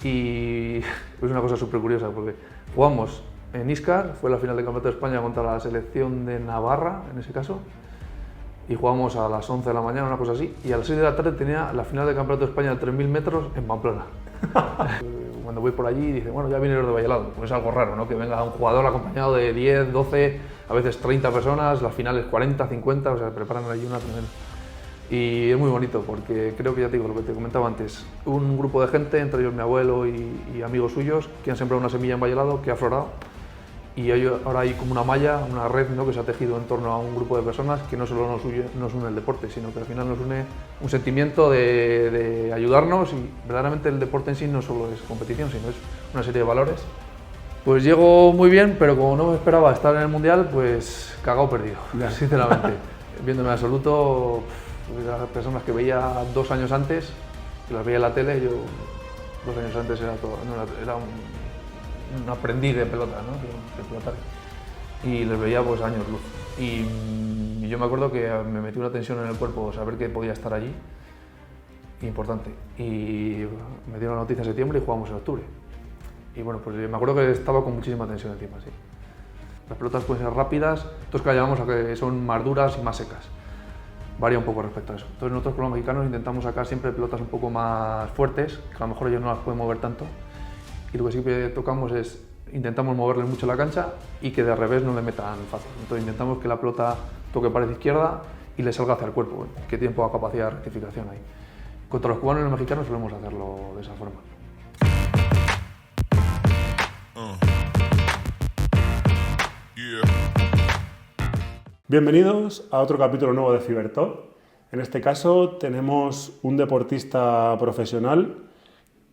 y es una cosa súper curiosa porque jugamos en Íscar, fue la final del Campeonato de España contra la selección de Navarra, en ese caso, y jugamos a las 11 de la mañana, una cosa así, y a las 6 de la tarde tenía la final del Campeonato de España de 3000 metros en Pamplona. Cuando voy por allí dice, bueno, ya vienen los de Valladolid, pues es algo raro, ¿no? Que venga un jugador acompañado de 10, 12, a veces 30 personas, las finales 40, 50, o sea, preparan allí una tremenda. Y es muy bonito porque creo que ya te digo lo que te comentaba antes, un grupo de gente, entre ellos mi abuelo y amigos suyos, que han sembrado una semilla en Valladolid que ha aflorado y ahora hay como una malla, una red, ¿no? Que se ha tejido en torno a un grupo de personas que no solo nos une el deporte, sino que al final nos une un sentimiento de ayudarnos y verdaderamente el deporte en sí no solo es competición, sino es una serie de valores. Pues llego muy bien, pero como no me esperaba estar en el Mundial, pues cagado perdido, sinceramente. Viéndome en absoluto, las personas que veía 2 años antes, que las veía en la tele, yo 2 años antes era un aprendiz de pelota, ¿no? de pelotario. Y les veía pues años luz. Y yo me acuerdo que me metió una tensión en el cuerpo saber que podía estar allí, importante. Y me dieron la noticia en septiembre y jugamos en octubre. Y bueno, pues me acuerdo que estaba con muchísima tensión encima, sí. Las pelotas pueden ser rápidas, nosotros que la llamamos a que son más duras y más secas. Varía un poco respecto a eso. Entonces nosotros con los mexicanos intentamos sacar siempre pelotas un poco más fuertes, que a lo mejor ellos no las pueden mover tanto. Y lo que sí que tocamos es, intentamos moverles mucho la cancha y que de revés no le metan fácil. Entonces intentamos que la pelota toque pared izquierda y le salga hacia el cuerpo, que tiene poca capacidad de rectificación ahí. Contra los cubanos y los mexicanos solemos hacerlo de esa forma. Bienvenidos a otro capítulo nuevo de Fibertalk. En este caso tenemos un deportista profesional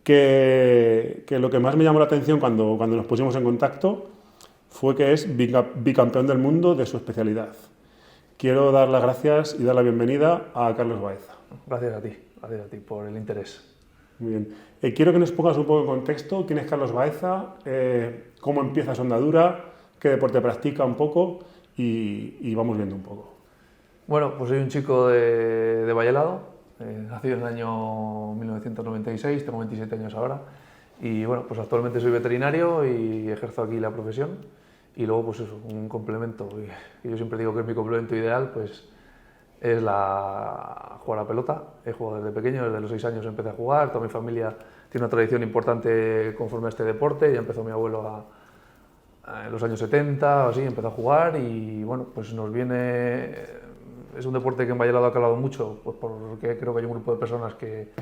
que lo que más me llamó la atención cuando nos pusimos en contacto fue que es bicampeón del mundo de su especialidad. Quiero dar las gracias y dar la bienvenida a Carlos Baeza. Gracias a ti por el interés. Muy bien. Quiero que nos pongas un poco en contexto quién es Carlos Baeza, cómo empieza su andadura, qué deporte practica un poco y vamos viendo un poco. Bueno, pues soy un chico de Valladolid, nacido en el año 1996, tengo 27 años ahora y bueno, pues actualmente soy veterinario y ejerzo aquí la profesión y luego pues eso, un complemento, y yo siempre digo que es mi complemento ideal, pues es jugar a pelota. He jugado desde pequeño, desde los 6 años empecé a jugar, toda mi familia tiene una tradición importante conforme a este deporte, ya empezó mi abuelo en los años 70 o así, empezó a jugar y bueno, pues nos viene, es un deporte que en Valladolid ha calado mucho, pues porque creo que hay un grupo de personas que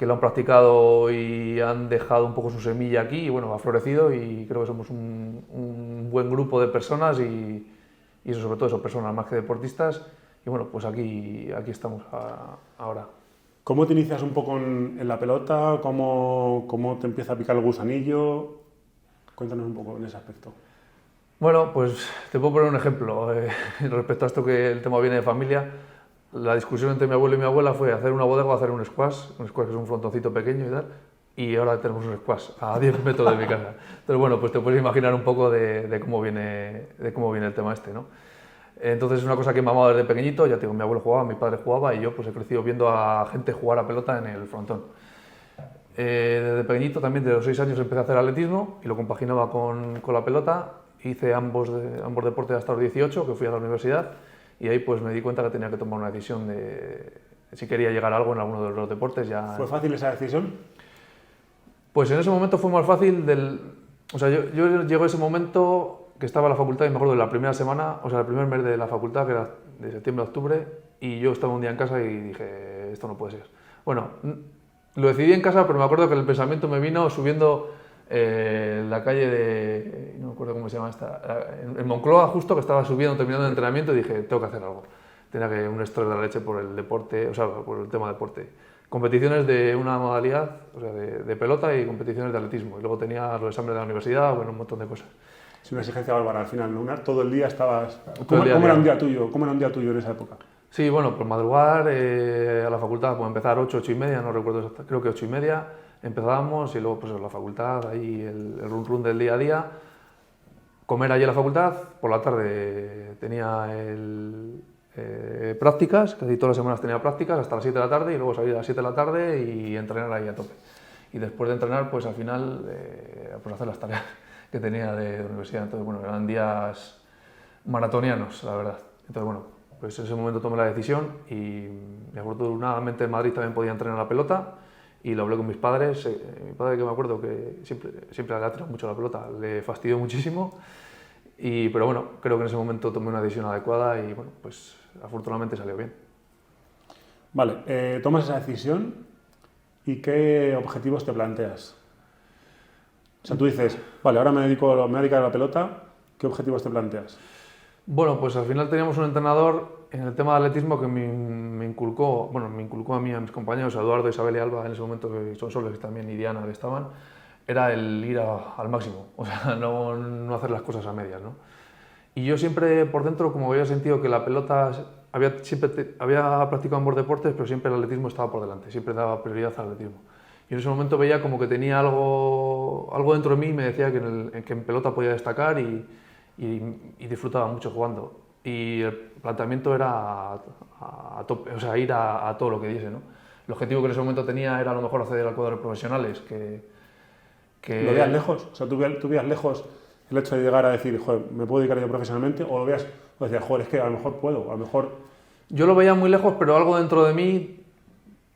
lo han practicado y han dejado un poco su semilla aquí y bueno, ha florecido y creo que somos un buen grupo de personas y eso, sobre todo eso, personas más que deportistas y bueno, pues aquí estamos ahora. ¿Cómo te inicias un poco en la pelota? ¿Cómo te empieza a picar el gusanillo? Cuéntanos un poco en ese aspecto. Bueno, pues te puedo poner un ejemplo. Respecto a esto que el tema viene de familia, la discusión entre mi abuelo y mi abuela fue hacer una bodega o hacer un squash que es un frontoncito pequeño y tal, y ahora tenemos un squash a 10 metros de mi casa. Entonces, bueno, pues te puedes imaginar un poco de cómo viene el tema este, ¿no? Entonces es una cosa que me ha mamado desde pequeñito, ya te digo, mi abuelo jugaba, mi padre jugaba y yo pues he crecido viendo a gente jugar a pelota en el frontón. Desde pequeñito también, de los 6 años empecé a hacer atletismo y lo compaginaba con la pelota. Hice ambos deportes hasta los 18, que fui a la universidad, y ahí pues me di cuenta que tenía que tomar una decisión de si quería llegar a algo en alguno de los deportes. ¿Fue fácil esa decisión? Pues en ese momento fue más fácil o sea, yo llego a ese momento que estaba en la facultad y me acuerdo de la primera semana, o sea, el primer mes de la facultad, que era de septiembre a octubre, y yo estaba un día en casa y dije, esto no puede ser. Bueno, lo decidí en casa, pero me acuerdo que el pensamiento me vino subiendo la calle de, no me acuerdo cómo se llama esta, en Moncloa justo, que estaba subiendo, terminando el entrenamiento y dije, tengo que hacer algo. Tenía que un estrés de la leche por el deporte, o sea, por el tema deporte. Competiciones de una modalidad, o sea, de pelota y competiciones de atletismo. Y luego tenía los exámenes de la universidad, bueno, un montón de cosas. Es una exigencia bárbara al final, ¿no? Todo el día estabas... ¿Cómo era un día tuyo? ¿Cómo era un día tuyo en esa época? Sí, bueno, pues madrugar a la facultad, pues empezar 8, 8 y media, no recuerdo exactamente, creo que 8 y media empezábamos y luego pues en la facultad, ahí el run del día a día, comer allí en la facultad, por la tarde tenía prácticas, casi todas las semanas tenía prácticas hasta las 7 de la tarde y luego salir a las 7 de la tarde y entrenar ahí a tope. y después de entrenar, pues al final, pues hacer las tareas que tenía de universidad. Entonces, bueno, eran días maratonianos, la verdad. Entonces, bueno, pues en ese momento tomé la decisión y afortunadamente en Madrid también podía entrenar la pelota y lo hablé con mis padres. Mi padre, que me acuerdo que siempre le ha tirado mucho la pelota, le fastidió muchísimo, pero bueno, creo que en ese momento tomé una decisión adecuada y bueno, pues afortunadamente salió bien. Vale, tomas esa decisión y ¿qué objetivos te planteas? O sea, tú dices, vale, ahora me voy a dedicar a la pelota, ¿qué objetivos te planteas? Bueno, pues al final teníamos un entrenador en el tema de atletismo que me inculcó a mí, a mis compañeros, a Eduardo, Isabel y Alba, en ese momento, que son soles también, y Diana, que estaban, era el ir al máximo, o sea, no hacer las cosas a medias, ¿no? Y yo siempre por dentro, como había sentido que la pelota, había practicado ambos deportes, pero siempre el atletismo estaba por delante, siempre daba prioridad al atletismo. Y en ese momento veía como que tenía algo dentro de mí y me decía que en pelota podía destacar y disfrutaba mucho jugando. Y el planteamiento era a tope, o sea, ir a todo lo que diese, ¿no? El objetivo que en ese momento tenía era a lo mejor acceder al cuadro de profesionales, ¿Lo veías lejos? O sea, ¿tú veías lejos el hecho de llegar a decir, joder, me puedo dedicar yo profesionalmente? ¿O o decías, joder, es que a lo mejor puedo, a lo mejor... Yo lo veía muy lejos, pero algo dentro de mí,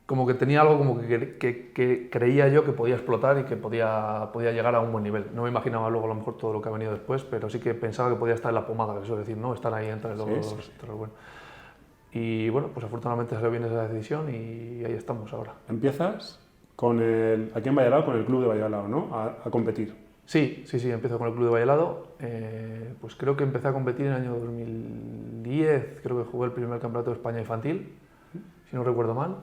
como que tenía algo como que creía yo que podía explotar y que podía llegar a un buen nivel. No me imaginaba luego a lo mejor todo lo que ha venido después, pero sí que pensaba que podía estar en la pomada, que eso es decir, ¿no? Estar ahí entre los buenos. Y bueno, pues afortunadamente salió bien esa decisión y ahí estamos ahora. Empiezas aquí en Valladolid, con el club de Valladolid, ¿no? A competir. Sí, empiezo con el club de Valladolid. Pues creo que empecé a competir en el año 2010, creo que jugué el primer campeonato de España infantil, si no recuerdo mal.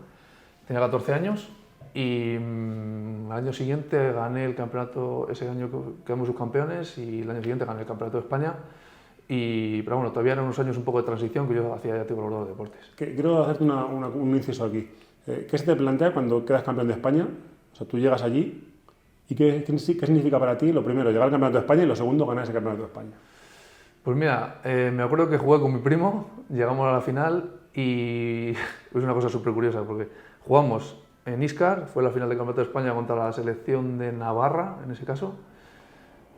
Tenía 14 años y al año siguiente gané el campeonato, ese año quedamos subcampeones y el año siguiente gané el campeonato de España. Pero bueno, todavía eran unos años un poco de transición que yo hacía ya tipo los dos deportes. Quiero hacerte un inciso aquí. ¿Qué se te plantea cuando quedas campeón de España? O sea, tú llegas allí y ¿qué significa para ti lo primero, llegar al campeonato de España y lo segundo, ganar ese campeonato de España? Pues mira, me acuerdo que jugué con mi primo, llegamos a la final y es una cosa súper curiosa porque jugamos en Íscar, fue la final del Campeonato de España contra la selección de Navarra, en ese caso,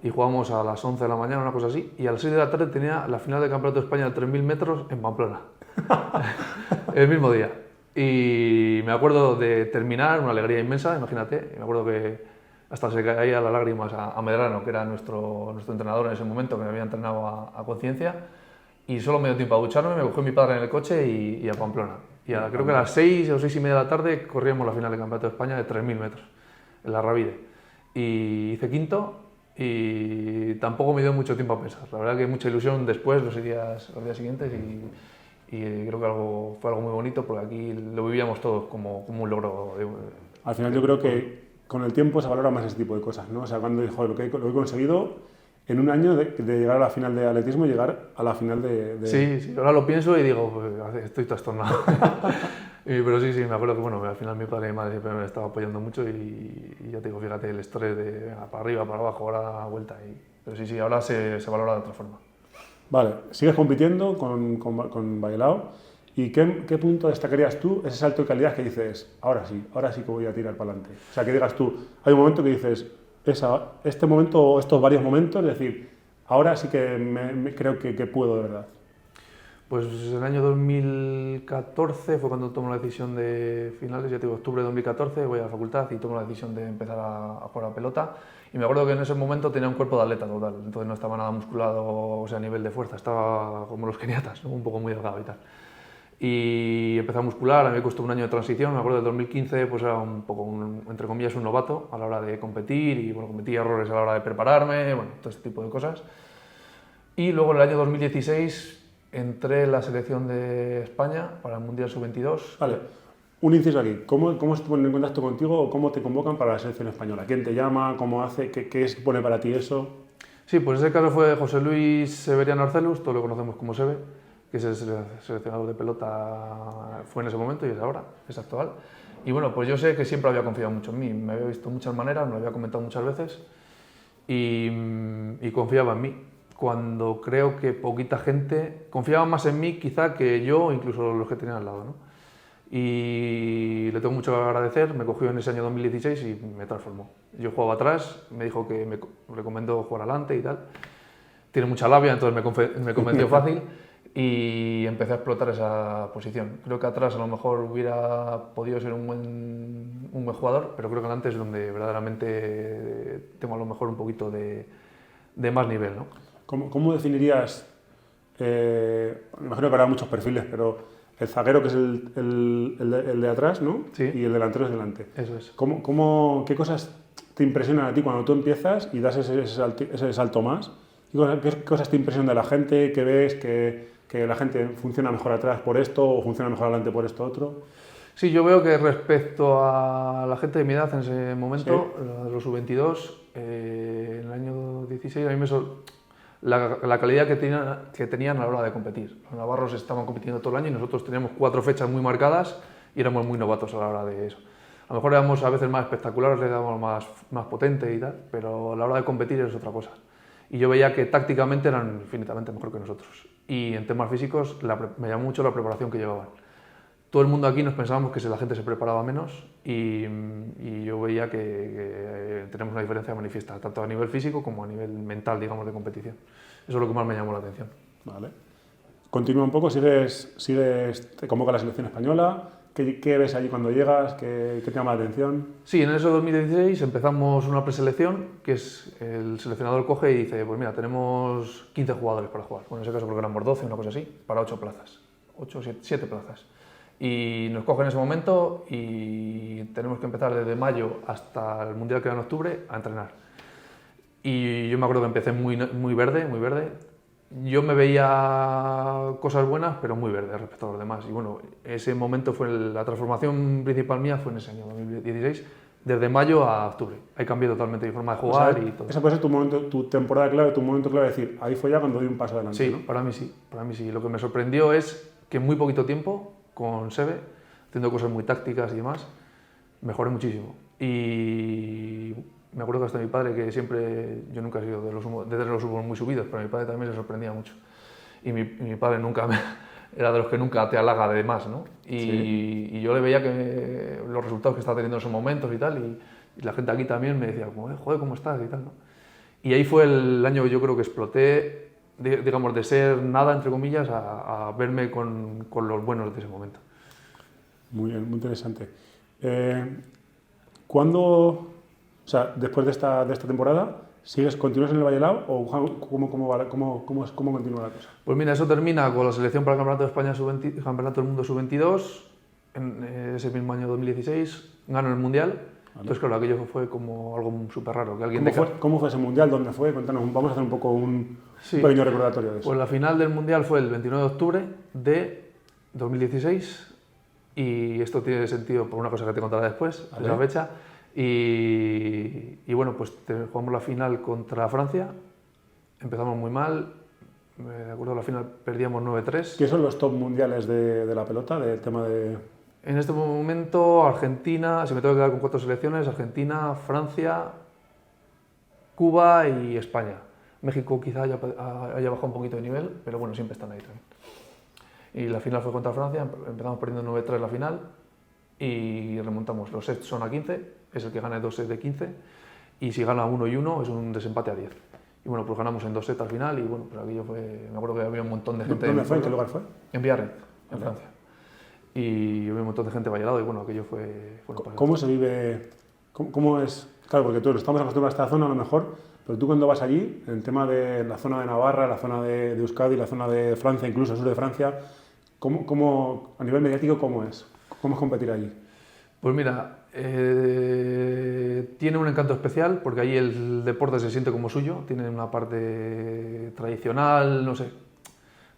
y jugamos a las 11 de la mañana, una cosa así, y a las 6 de la tarde tenía la final del Campeonato de España de 3.000 metros en Pamplona, el mismo día. Y me acuerdo de terminar, una alegría inmensa, imagínate, me acuerdo que hasta se caía las lágrimas a Medrano, que era nuestro entrenador en ese momento, que me había entrenado a conciencia, y solo me dio tiempo a ducharme, me cogió mi padre en el coche y a Pamplona. Y creo que a las 6 o 6:30 de la tarde corríamos la final del Campeonato de España de 3.000 metros, en la Ravide. Y hice quinto y tampoco me dio mucho tiempo a pensar. La verdad que mucha ilusión después, los días siguientes, y creo que fue algo muy bonito porque aquí lo vivíamos todos como un logro. Al final yo creo que con el tiempo se valora más ese tipo de cosas, ¿no? O sea, cuando dijo lo que he conseguido en un año de llegar a la final de atletismo y llegar a la final de... Sí, ahora lo pienso y digo, pues, estoy trastornado. Pero sí, me acuerdo que bueno, al final mi padre y mi madre siempre me estaba apoyando mucho y ya te digo, fíjate, el estrés de para arriba, para abajo, ahora vuelta. Pero sí, ahora se valora de otra forma. Vale, sigues compitiendo con Bailao. ¿Y qué punto destacarías tú ese salto de calidad que dices, ahora sí que voy a tirar para adelante? O sea, que digas tú, hay un momento que dices, este momento o estos varios momentos, es decir, ahora sí que creo que puedo de verdad. Pues en el año 2014 fue cuando tomo la decisión de finales, ya te digo, octubre de 2014, voy a la facultad y tomo la decisión de empezar a jugar a pelota. Y me acuerdo que en ese momento tenía un cuerpo de atleta total, entonces no estaba nada musculado, o sea, a nivel de fuerza, estaba como los keniatas, ¿no? Un poco muy delgado y tal. Y empecé a muscular, a mí me costó un año de transición, me acuerdo del 2015, pues era un poco, entre comillas, un novato a la hora de competir y bueno, cometí errores a la hora de prepararme, bueno, todo este tipo de cosas. Y luego en el año 2016 entré en la selección de España para el Mundial Sub-22. Vale, un inciso aquí. ¿Cómo se ponen en contacto contigo o cómo te convocan para la selección española? ¿Quién te llama? ¿Cómo hace? ¿Qué supone para ti eso? Sí, pues ese caso fue José Luis Severiano Arcelus, todos lo conocemos como Seve, que es el seleccionador de pelota, fue en ese momento y es ahora, es actual. Y bueno, pues yo sé que siempre había confiado mucho en mí, me había visto de muchas maneras, me lo había comentado muchas veces y confiaba en mí. Cuando creo que poquita gente confiaba más en mí quizá que yo, incluso los que tenían al lado, ¿no? y le tengo mucho que agradecer, me cogió en ese año 2016 y me transformó. Yo jugaba atrás, me dijo que me recomendó jugar adelante y tal. Tiene mucha labia, entonces me convenció fácil y empecé a explotar esa posición. Creo que atrás a lo mejor hubiera podido ser un buen jugador, pero creo que adelante es donde verdaderamente tengo a lo mejor un poquito de más nivel, ¿no? ¿Cómo definirías, me imagino que habrá muchos perfiles, pero el zaguero que es el de atrás, ¿no? Sí. Y el delantero es delante? Eso es. ¿Qué cosas te impresionan a ti cuando tú empiezas y das ese salto más? ¿Qué cosas te impresionan de la gente? ¿Qué ves? ¿Que la gente funciona mejor atrás por esto o funciona mejor adelante por esto otro? Sí, yo veo que respecto a la gente de mi edad en ese momento, sí, los sub-22, en el año 16, a mí la calidad que tenían a la hora de competir. Los navarros estaban compitiendo todo el año y nosotros teníamos 4 fechas muy marcadas y éramos muy novatos a la hora de eso. A lo mejor éramos a veces más espectaculares, le dábamos más potente y tal, pero a la hora de competir es otra cosa. Y yo veía que tácticamente eran infinitamente mejor que nosotros. Y en temas físicos me llamó mucho la preparación que llevaban. Todo el mundo aquí nos pensábamos que la gente se preparaba menos y yo veía que tenemos una diferencia manifiesta, tanto a nivel físico como a nivel mental, digamos, de competición. Eso es lo que más me llamó la atención. Vale. Continúa un poco, te convoca la selección española. ¿Qué ves allí cuando llegas? ¿Qué te llama la atención? Sí, en ese 2016 empezamos una preselección, que es el seleccionador coge y dice, pues mira, tenemos 15 jugadores para jugar. Bueno, en ese caso porque éramos 12, una cosa así, para 8 plazas. 7 plazas. Y nos coge en ese momento y tenemos que empezar desde mayo hasta el Mundial que era en octubre a entrenar. Y yo me acuerdo que empecé muy verde. Yo me veía cosas buenas, pero muy verde respecto a los demás. Y bueno, ese momento la transformación principal mía fue en ese año 2016, desde mayo a octubre. Ahí cambié totalmente mi forma de jugar, o sea, y todo. Esa puede ser tu temporada clave, tu momento clave, decir, ahí fue ya cuando di un paso adelante. Sí, ¿no? para mí sí. Lo que me sorprendió es que en muy poquito tiempo, con Sebe, haciendo cosas muy tácticas y demás, mejoré muchísimo. Y me acuerdo que hasta mi padre, que siempre, yo nunca he sido de los humos muy subidos, pero mi padre también se sorprendía mucho. Y mi padre era de los que nunca te halaga de más, ¿no? Y yo le veía que los resultados que estaba teniendo en esos momentos y tal, y la gente aquí también me decía, joder, ¿cómo estás? Y tal, ¿no? Y ahí fue el año que yo creo que exploté, digamos, de ser nada, entre comillas, a verme con los buenos de ese momento. Muy bien, muy interesante. ¿Cuándo, o sea, después de esta temporada, continúas en el Vallelao o cómo continúa la cosa? Pues mira, eso termina con la selección para el Campeonato de España Campeonato del Mundo Sub-22, en ese mismo año 2016, gano el Mundial. Vale. Entonces, claro, aquello fue como algo súper raro. ¿Cómo fue ese Mundial? ¿Dónde fue? Cuéntanos, vamos a hacer un poco un pequeño recordatorio de eso. Pues la final del Mundial fue el 29 de octubre de 2016 y esto tiene sentido por una cosa que te contaré después, de esa fecha. Y bueno, pues jugamos la final contra Francia, empezamos muy mal, me acuerdo la final perdíamos 9-3. ¿Qué son los top mundiales de la pelota, del tema de...? En este momento Argentina, si me tengo que quedar con 4 selecciones, Argentina, Francia, Cuba y España. México quizá haya bajado un poquito de nivel, pero bueno, siempre están ahí también. Y la final fue contra Francia, empezamos perdiendo 9-3 la final y remontamos. Los sets son a 15, es el que gana 2 sets de 15 y si gana 1 y 1 es un desempate a 10. Y bueno, pues ganamos en 2 sets al final y bueno, pues aquello fue, me acuerdo que había un montón de gente. ¿Dónde fue? ¿En qué lugar fue? En Biarritz, en Francia. Y había un montón de gente Valladolid y bueno, aquello fue... ¿Cómo se vive? ¿Cómo es? Claro, porque todos estamos acostumbrados a esta zona a lo mejor, pero tú cuando vas allí, en el tema de la zona de Navarra, la zona de Euskadi, la zona de Francia, incluso el sur de Francia, ¿cómo a nivel mediático cómo es? ¿Cómo es competir allí? Pues mira, tiene un encanto especial porque allí el deporte se siente como suyo, tiene una parte tradicional, no sé.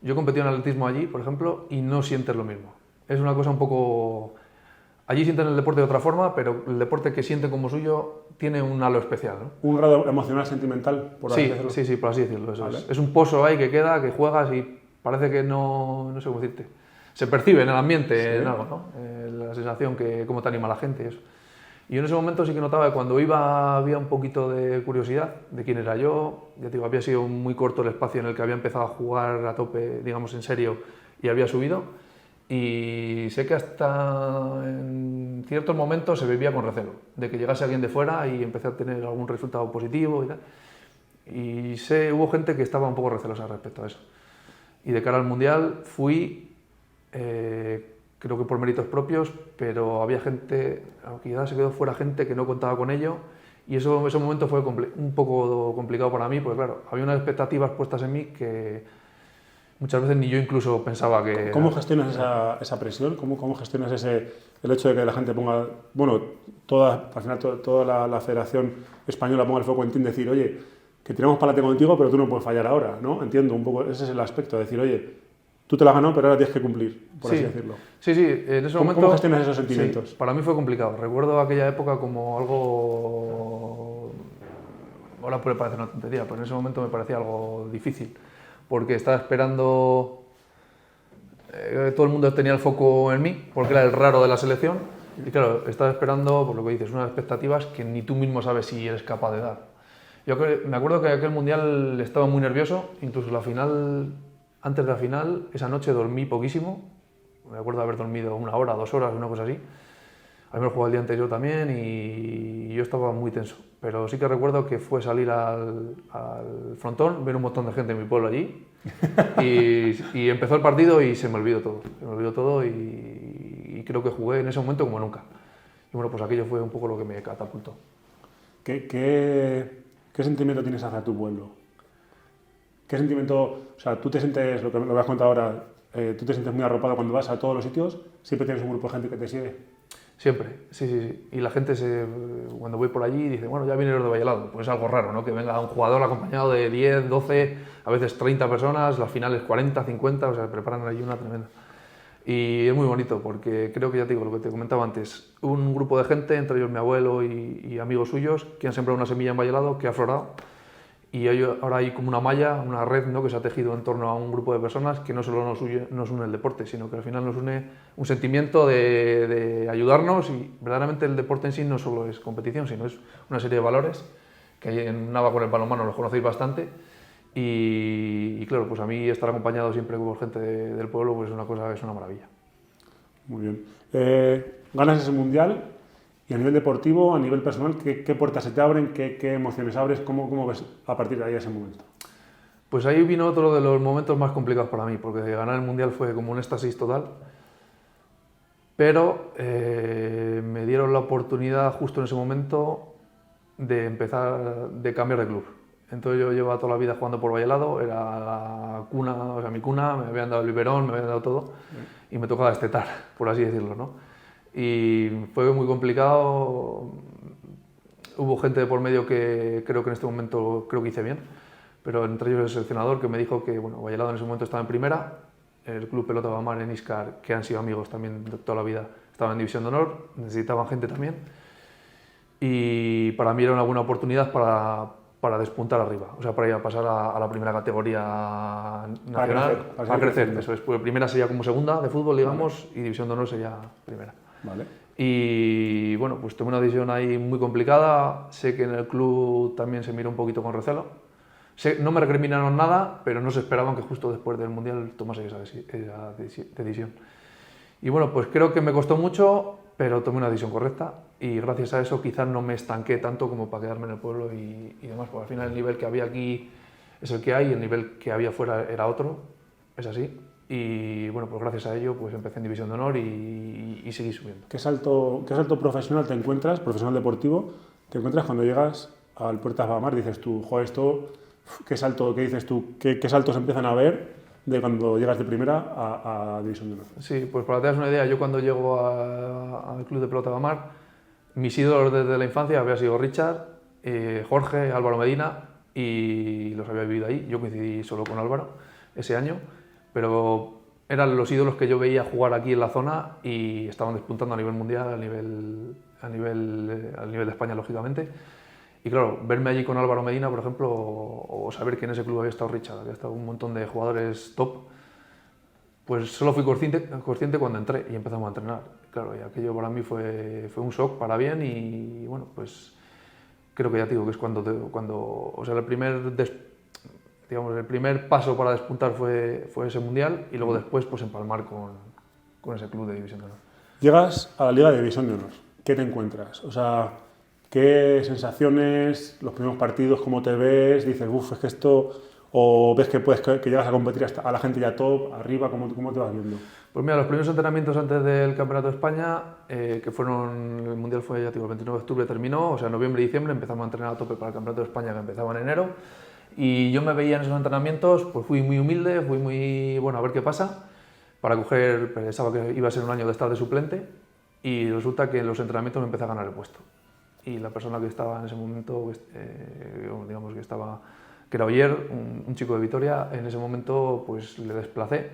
Yo competí en atletismo allí, por ejemplo, y no sientes lo mismo. Es una cosa un poco... Allí sienten el deporte de otra forma, pero el deporte que sienten como suyo tiene un halo especial, ¿no? ¿Un grado emocional, sentimental, por así decirlo? Sí, por así decirlo. Eso vale. Es un pozo ahí que queda, que juegas y parece que no sé cómo decirte. Se percibe en el ambiente, en algo, ¿no? La sensación que cómo te anima la gente y eso. Y en ese momento sí que notaba que cuando iba había un poquito de curiosidad de quién era yo. Ya te digo, había sido muy corto el espacio en el que había empezado a jugar a tope, digamos en serio, y había subido. y sé que hasta en ciertos momentos se vivía con recelo de que llegase alguien de fuera y empecé a tener algún resultado positivo y tal. Y hubo gente que estaba un poco recelosa respecto a eso. Y de cara al Mundial fui, creo que por méritos propios, pero había gente, quizás se quedó fuera gente que no contaba con ello, y ese momento fue un poco complicado para mí, porque claro, había unas expectativas puestas en mí que muchas veces ni yo incluso pensaba que... ¿Cómo gestionas esa presión? ¿Cómo gestionas el hecho de que la gente ponga, bueno, al final toda la Federación Española ponga el foco en ti, decir, oye, que tiramos para adelante contigo, pero tú no puedes fallar ahora, ¿no? Entiendo un poco, ese es el aspecto, decir, oye, tú te la has ganado, pero ahora tienes que cumplir, por así decirlo. Sí, en ese momento... ¿Cómo gestionas esos sentimientos? Sí, para mí fue complicado. Recuerdo aquella época como algo... Ahora puede parecer una tontería, pero en ese momento me parecía algo difícil, porque estaba esperando... todo el mundo tenía el foco en mí, porque era el raro de la selección, y claro, estaba esperando, por lo que dices, unas expectativas que ni tú mismo sabes si eres capaz de dar. Yo me acuerdo que aquel Mundial estaba muy nervioso, incluso antes de la final, esa noche dormí poquísimo. Me acuerdo de haber dormido 1 hora, 2 horas, una cosa así. Habíamos jugado el día anterior también y yo estaba muy tenso. Pero sí que recuerdo que fue salir al frontón, ver un montón de gente en mi pueblo allí y empezó el partido y se me olvidó todo. Se me olvidó todo y creo que jugué en ese momento como nunca. Y bueno, pues aquello fue un poco lo que me catapultó. ¿Qué sentimiento tienes hacia tu pueblo? ¿Qué sentimiento, o sea, tú te sientes, lo que has contado ahora, tú te sientes muy arropado cuando vas a todos los sitios? ¿Siempre tienes un grupo de gente que te sigue? Siempre, sí. Y la gente, cuando voy por allí, dice, bueno, ya vienen los de Valladolid. Pues es algo raro, ¿no? Que venga un jugador acompañado de 10, 12, a veces 30 personas, las finales 40, 50, o sea, preparan allí una tremenda. Y es muy bonito porque creo que ya te digo lo que te comentaba antes, un grupo de gente, entre ellos mi abuelo y amigos suyos, que han sembrado una semilla en Valladolid que ha aflorado y ahora hay como una malla, una red, ¿no?, que se ha tejido en torno a un grupo de personas que no solo nos une el deporte, sino que al final nos une un sentimiento de ayudarnos y verdaderamente el deporte en sí no solo es competición, sino es una serie de valores que hay en Nava con el balonmano, los conocéis bastante. Y claro, pues a mí estar acompañado siempre por gente del pueblo pues es una cosa, es una maravilla. Muy bien. Ganas ese mundial y a nivel deportivo, a nivel personal, ¿qué puertas se te abren? ¿Qué emociones abres? ¿Cómo ves a partir de ahí ese momento? Pues ahí vino otro de los momentos más complicados para mí, porque ganar el mundial fue como un éxtasis total, pero me dieron la oportunidad justo en ese momento de empezar, de cambiar de club. Entonces yo llevaba toda la vida jugando por Valladolid, era la cuna, o sea, mi cuna, me habían dado el biberón, me habían dado todo, y me tocaba destetar, por así decirlo, ¿no? Y fue muy complicado, hubo gente de por medio que creo que en este momento creo que hice bien, pero entre ellos el seleccionador que me dijo que, bueno, Valladolid en ese momento estaba en primera, el Club Pelota Bamar en Íscar, que han sido amigos también de toda la vida, estaban en División de Honor, necesitaban gente también, y para mí era una buena oportunidad para despuntar arriba, o sea, para ir a pasar a la primera categoría nacional, para crecer. Eso es, pues primera sería como segunda de fútbol, digamos, y División de Honor sería primera. Vale. Y bueno, pues tomé una decisión ahí muy complicada, sé que en el club también se miró un poquito con recelo, no me recriminaron nada, pero no se esperaban que justo después del Mundial tomase esa decisión. Y bueno, pues creo que me costó mucho, pero tomé una decisión correcta y gracias a eso quizás no me estanqué tanto como para quedarme en el pueblo y demás, porque al final el nivel que había aquí es el que hay y el nivel que había fuera era otro, es así. Y bueno, pues gracias a ello pues empecé en División de Honor y seguí subiendo. ¿Qué salto profesional te encuentras, profesional deportivo, te encuentras cuando llegas al Puertas Bamar? Dices tú, joder, esto, ¿qué dices tú? ¿Qué saltos empiezan a ver de cuando llegas de primera a División de Honor? Sí, pues para que te hagas una idea, yo cuando llego al Club de Pelota Bamar, mis ídolos desde la infancia había sido Richard, Jorge, Álvaro Medina, y los había vivido ahí. Yo coincidí solo con Álvaro ese año, pero eran los ídolos que yo veía jugar aquí en la zona y estaban despuntando a nivel mundial, a nivel de España, lógicamente. Y claro, verme allí con Álvaro Medina, por ejemplo, o saber que en ese club había estado Richard, había estado un montón de jugadores top, pues solo fui consciente cuando entré y empezamos a entrenar. Claro, y aquello para mí fue un shock para bien y bueno, pues creo que ya te digo que es o sea, el primer paso para despuntar fue ese mundial y luego después pues empalmar con ese club de División de Honor. Llegas a la Liga de División de Honor. ¿Qué te encuentras? O sea, ¿qué sensaciones, los primeros partidos, cómo te ves? Dices, uff, es que esto... ¿O ves que llegas a competir hasta a la gente ya top, arriba? ¿Cómo te vas viendo? Pues mira, los primeros entrenamientos antes del Campeonato de España, que fueron, el Mundial fue, ya digo, el 29 de octubre terminó, o sea, noviembre y diciembre empezamos a entrenar a tope para el Campeonato de España que empezaba en enero, y yo me veía en esos entrenamientos, pues fui muy humilde, fui muy, bueno, a ver qué pasa, para coger, pensaba que iba a ser un año de estar de suplente, y resulta que en los entrenamientos me empecé a ganar el puesto. Y la persona que estaba en ese momento, digamos que estaba, que era Oyer, un chico de Vitoria, en ese momento pues le desplacé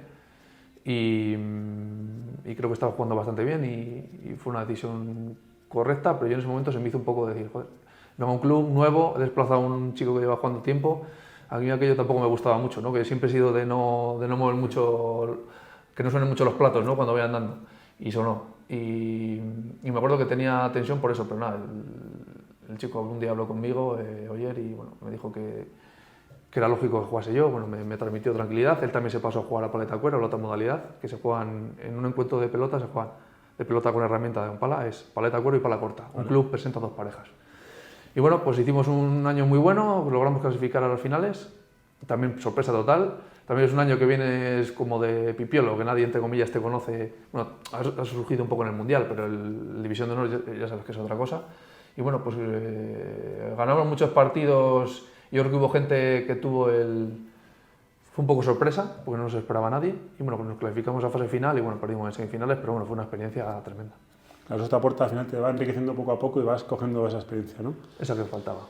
y creo que estaba jugando bastante bien y fue una decisión correcta, pero yo en ese momento se me hizo un poco de decir, joder, vengo a un club nuevo, he desplazado a un chico que lleva jugando tiempo, a mí aquello tampoco me gustaba mucho, ¿no? Que siempre he sido de no mover mucho, que no suenen mucho los platos, ¿no? Cuando voy andando, y sonó. Y me acuerdo que tenía tensión por eso, pero nada, el chico un día habló conmigo, Oyer, y bueno, me dijo que era lógico que jugase yo, bueno, me transmitió tranquilidad. Él también se pasó a jugar a paleta cuero, la otra modalidad, que se juegan en un encuentro de pelota, se juegan de pelota con herramienta de un pala, es paleta cuero y pala corta. Un club presenta 2 parejas. Y bueno, pues hicimos un año muy bueno, logramos clasificar a las finales, también sorpresa total. También es un año que vienes como de pipiolo, que nadie, entre comillas, te conoce. Bueno, ha surgido un poco en el Mundial, pero el División de Honor ya sabes que es otra cosa. Y bueno, pues ganamos muchos partidos. Yo creo que hubo gente que fue un poco sorpresa, porque no se esperaba nadie. Y bueno, pues nos clasificamos a fase final y bueno, perdimos en semifinales, pero bueno, fue una experiencia tremenda. Claro, eso te aporta, al final te va enriqueciendo poco a poco y vas cogiendo esa experiencia, ¿no? Esa que faltaba.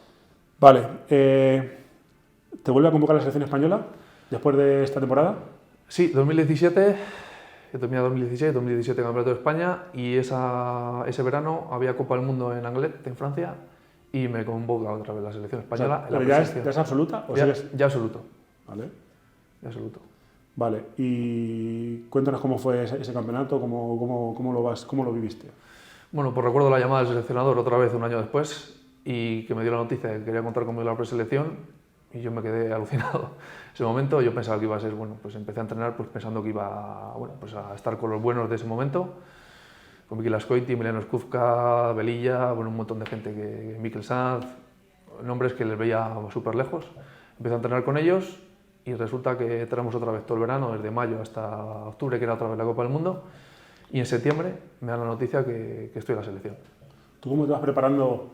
Vale, ¿te vuelve a convocar la selección española después de esta temporada? Sí, 2017, he terminado 2016, 2017 Campeonato de España y ese verano había Copa del Mundo en Anglet, en Francia, y me convoca otra vez la selección española. O sea, ¿ya es absoluta? ¿O ya absoluto. Vale. Ya absoluto. Vale, y cuéntanos cómo fue ese campeonato, cómo lo viviste. Bueno, pues recuerdo la llamada del seleccionador otra vez un año después y que me dio la noticia de que quería contar conmigo en la preselección y yo me quedé alucinado. En ese momento yo pensaba que iba a ser, bueno, pues empecé a entrenar pues pensando que iba, bueno, pues a estar con los buenos de ese momento, con Mikel Ascoiti, Emiliano Skuzka, Velilla, bueno, un montón de gente, Mikel Sanz, nombres que les veía súper lejos. Empecé a entrenar con ellos y resulta que tenemos otra vez todo el verano, desde mayo hasta octubre, que era otra vez la Copa del Mundo, y en septiembre me dan la noticia que estoy en la selección. ¿Tú cómo te vas preparando?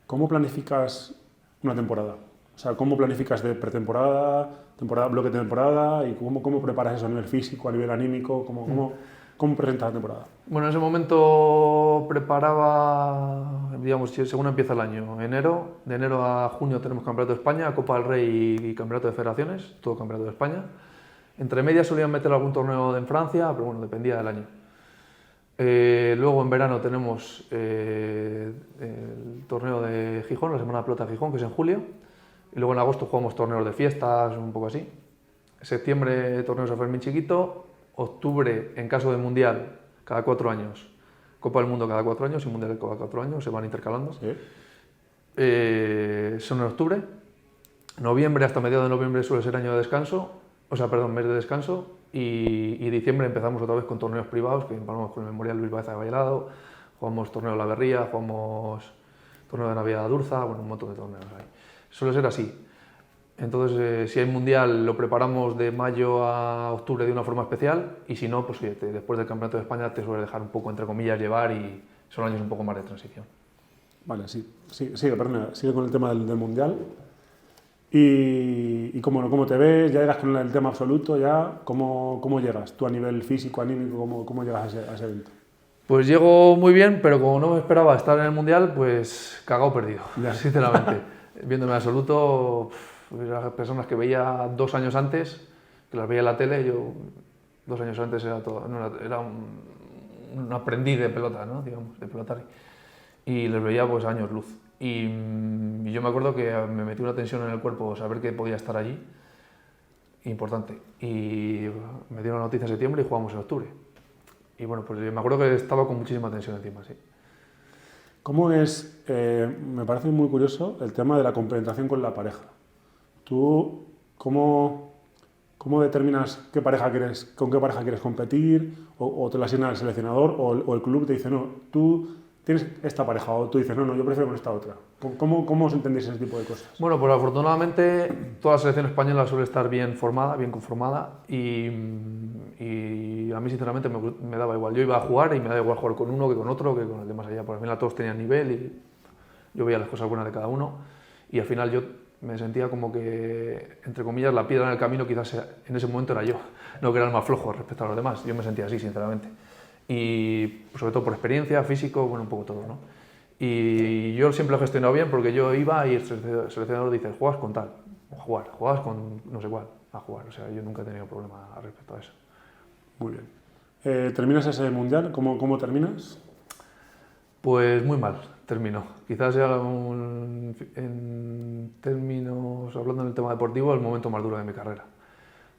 ¿Cómo planificas una temporada? O sea, ¿cómo planificas de pretemporada, temporada, bloque de temporada y cómo preparas eso a nivel físico, a nivel anímico? ¿Cómo presentas la temporada? Bueno, en ese momento preparaba, digamos, según empieza el año, enero. De enero a junio tenemos Campeonato de España, Copa del Rey y Campeonato de Federaciones, todo Campeonato de España. Entre medias solían meter algún torneo en Francia, pero bueno, dependía del año. Luego en verano tenemos el torneo de Gijón, la Semana de Pelota de Gijón, que es en julio. Y luego en agosto jugamos torneos de fiestas, un poco así. Septiembre torneos de Fermín chiquito. Octubre, en caso de Mundial, cada 4 años. Copa del Mundo cada 4 años y Mundial cada 4 años, se van intercalando. ¿Sí? Son en octubre. Noviembre, hasta mediados de noviembre suele ser año de descanso, mes de descanso. Y diciembre empezamos otra vez con torneos privados, que empezamos con el Memorial Luis Baeza de Valladolid, jugamos torneo de la Berría, jugamos torneo de Navidad de Adurza, bueno, un montón de torneos ahí. Suele ser así. Entonces, si hay Mundial, lo preparamos de mayo a octubre de una forma especial y si no, pues oye, después del Campeonato de España te suele dejar un poco, entre comillas, llevar y son años un poco más de transición. Vale, sigue con el tema del Mundial. ¿Y cómo te ves? ¿Ya llegas con el tema absoluto? ¿Cómo llegas tú a nivel físico, anímico? ¿Cómo llegas a ese evento? Pues llego muy bien, pero como no me esperaba estar en el Mundial, pues cagado perdido, sinceramente. Viéndome absoluto, las personas que veía 2 años antes, que las veía en la tele, yo 2 años antes era un aprendiz de pelota, ¿no? Digamos, de pelotario. Y les veía pues años luz. Y yo me acuerdo que me metí una tensión en el cuerpo, saber que podía estar allí, importante. Y me dieron la noticia en septiembre y jugamos en octubre. Y bueno, pues me acuerdo que estaba con muchísima tensión encima, sí. ¿Cómo es, me parece muy curioso, el tema de la compenetración con la pareja? ¿Tú cómo ¿Cómo determinas con qué pareja quieres competir? ¿O te la asigna el seleccionador o el club te dice, no, tú tienes esta pareja, o tú dices, no, yo prefiero con esta otra? ¿Cómo os entendéis ese tipo de cosas? Bueno, pues afortunadamente toda la selección española suele estar bien formada, bien conformada y a mí sinceramente me daba igual. Yo iba a jugar y me daba igual jugar con uno que con otro, que con el de más allá. Por al final todos tenían nivel y yo veía las cosas buenas de cada uno y al final yo me sentía como que, entre comillas, la piedra en el camino quizás en ese momento era yo, no que era el más flojo respecto a los demás. Yo me sentía así, sinceramente. Y sobre todo por experiencia, físico, bueno, un poco todo, ¿no? Y yo siempre lo he gestionado bien porque yo iba y el seleccionador dice, juegas con tal, o juegas con no sé cuál, a jugar. O sea, yo nunca he tenido problema respecto a eso. Muy bien. ¿Terminas ese mundial? ¿Cómo terminas? Pues muy mal, terminó. Quizás sea en términos, hablando del tema deportivo, el momento más duro de mi carrera.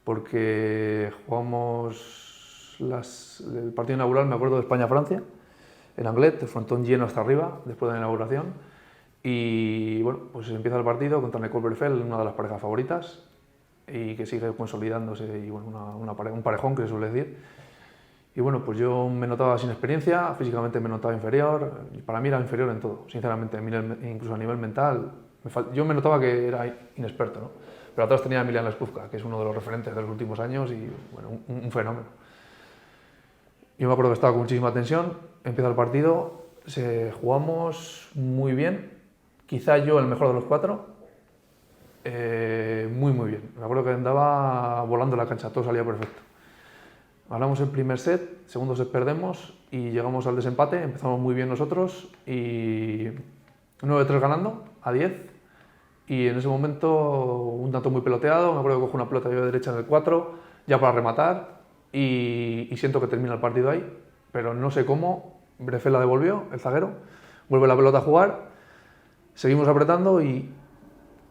Porque jugamos el partido inaugural, me acuerdo, de España-Francia, en Anglet, el frontón lleno hasta arriba, después de la inauguración. Y bueno, pues empieza el partido contra Nicole Berfel, una de las parejas favoritas, y que sigue consolidándose, y bueno, un parejón que se suele decir. Y bueno, pues yo me notaba sin experiencia, físicamente me notaba inferior, y para mí era inferior en todo, sinceramente, incluso a nivel mental. Yo me notaba que era inexperto, ¿no? Pero atrás tenía a Emilian Leskuzka, que es uno de los referentes de los últimos años y bueno, un fenómeno. Yo me acuerdo que estaba con muchísima tensión, empieza el partido, jugamos muy bien, quizá yo el mejor de los cuatro, muy bien. Me acuerdo que andaba volando la cancha, todo salía perfecto. Ganamos el primer set, segundo set perdemos y llegamos al desempate, empezamos muy bien nosotros y 9-3 ganando a 10 y en ese momento un tanto muy peloteado, me acuerdo que cojo una pelota yo de derecha en el 4 ya para rematar y siento que termina el partido ahí, pero no sé cómo, Berfel la devolvió, el zaguero, vuelve la pelota a jugar, seguimos apretando y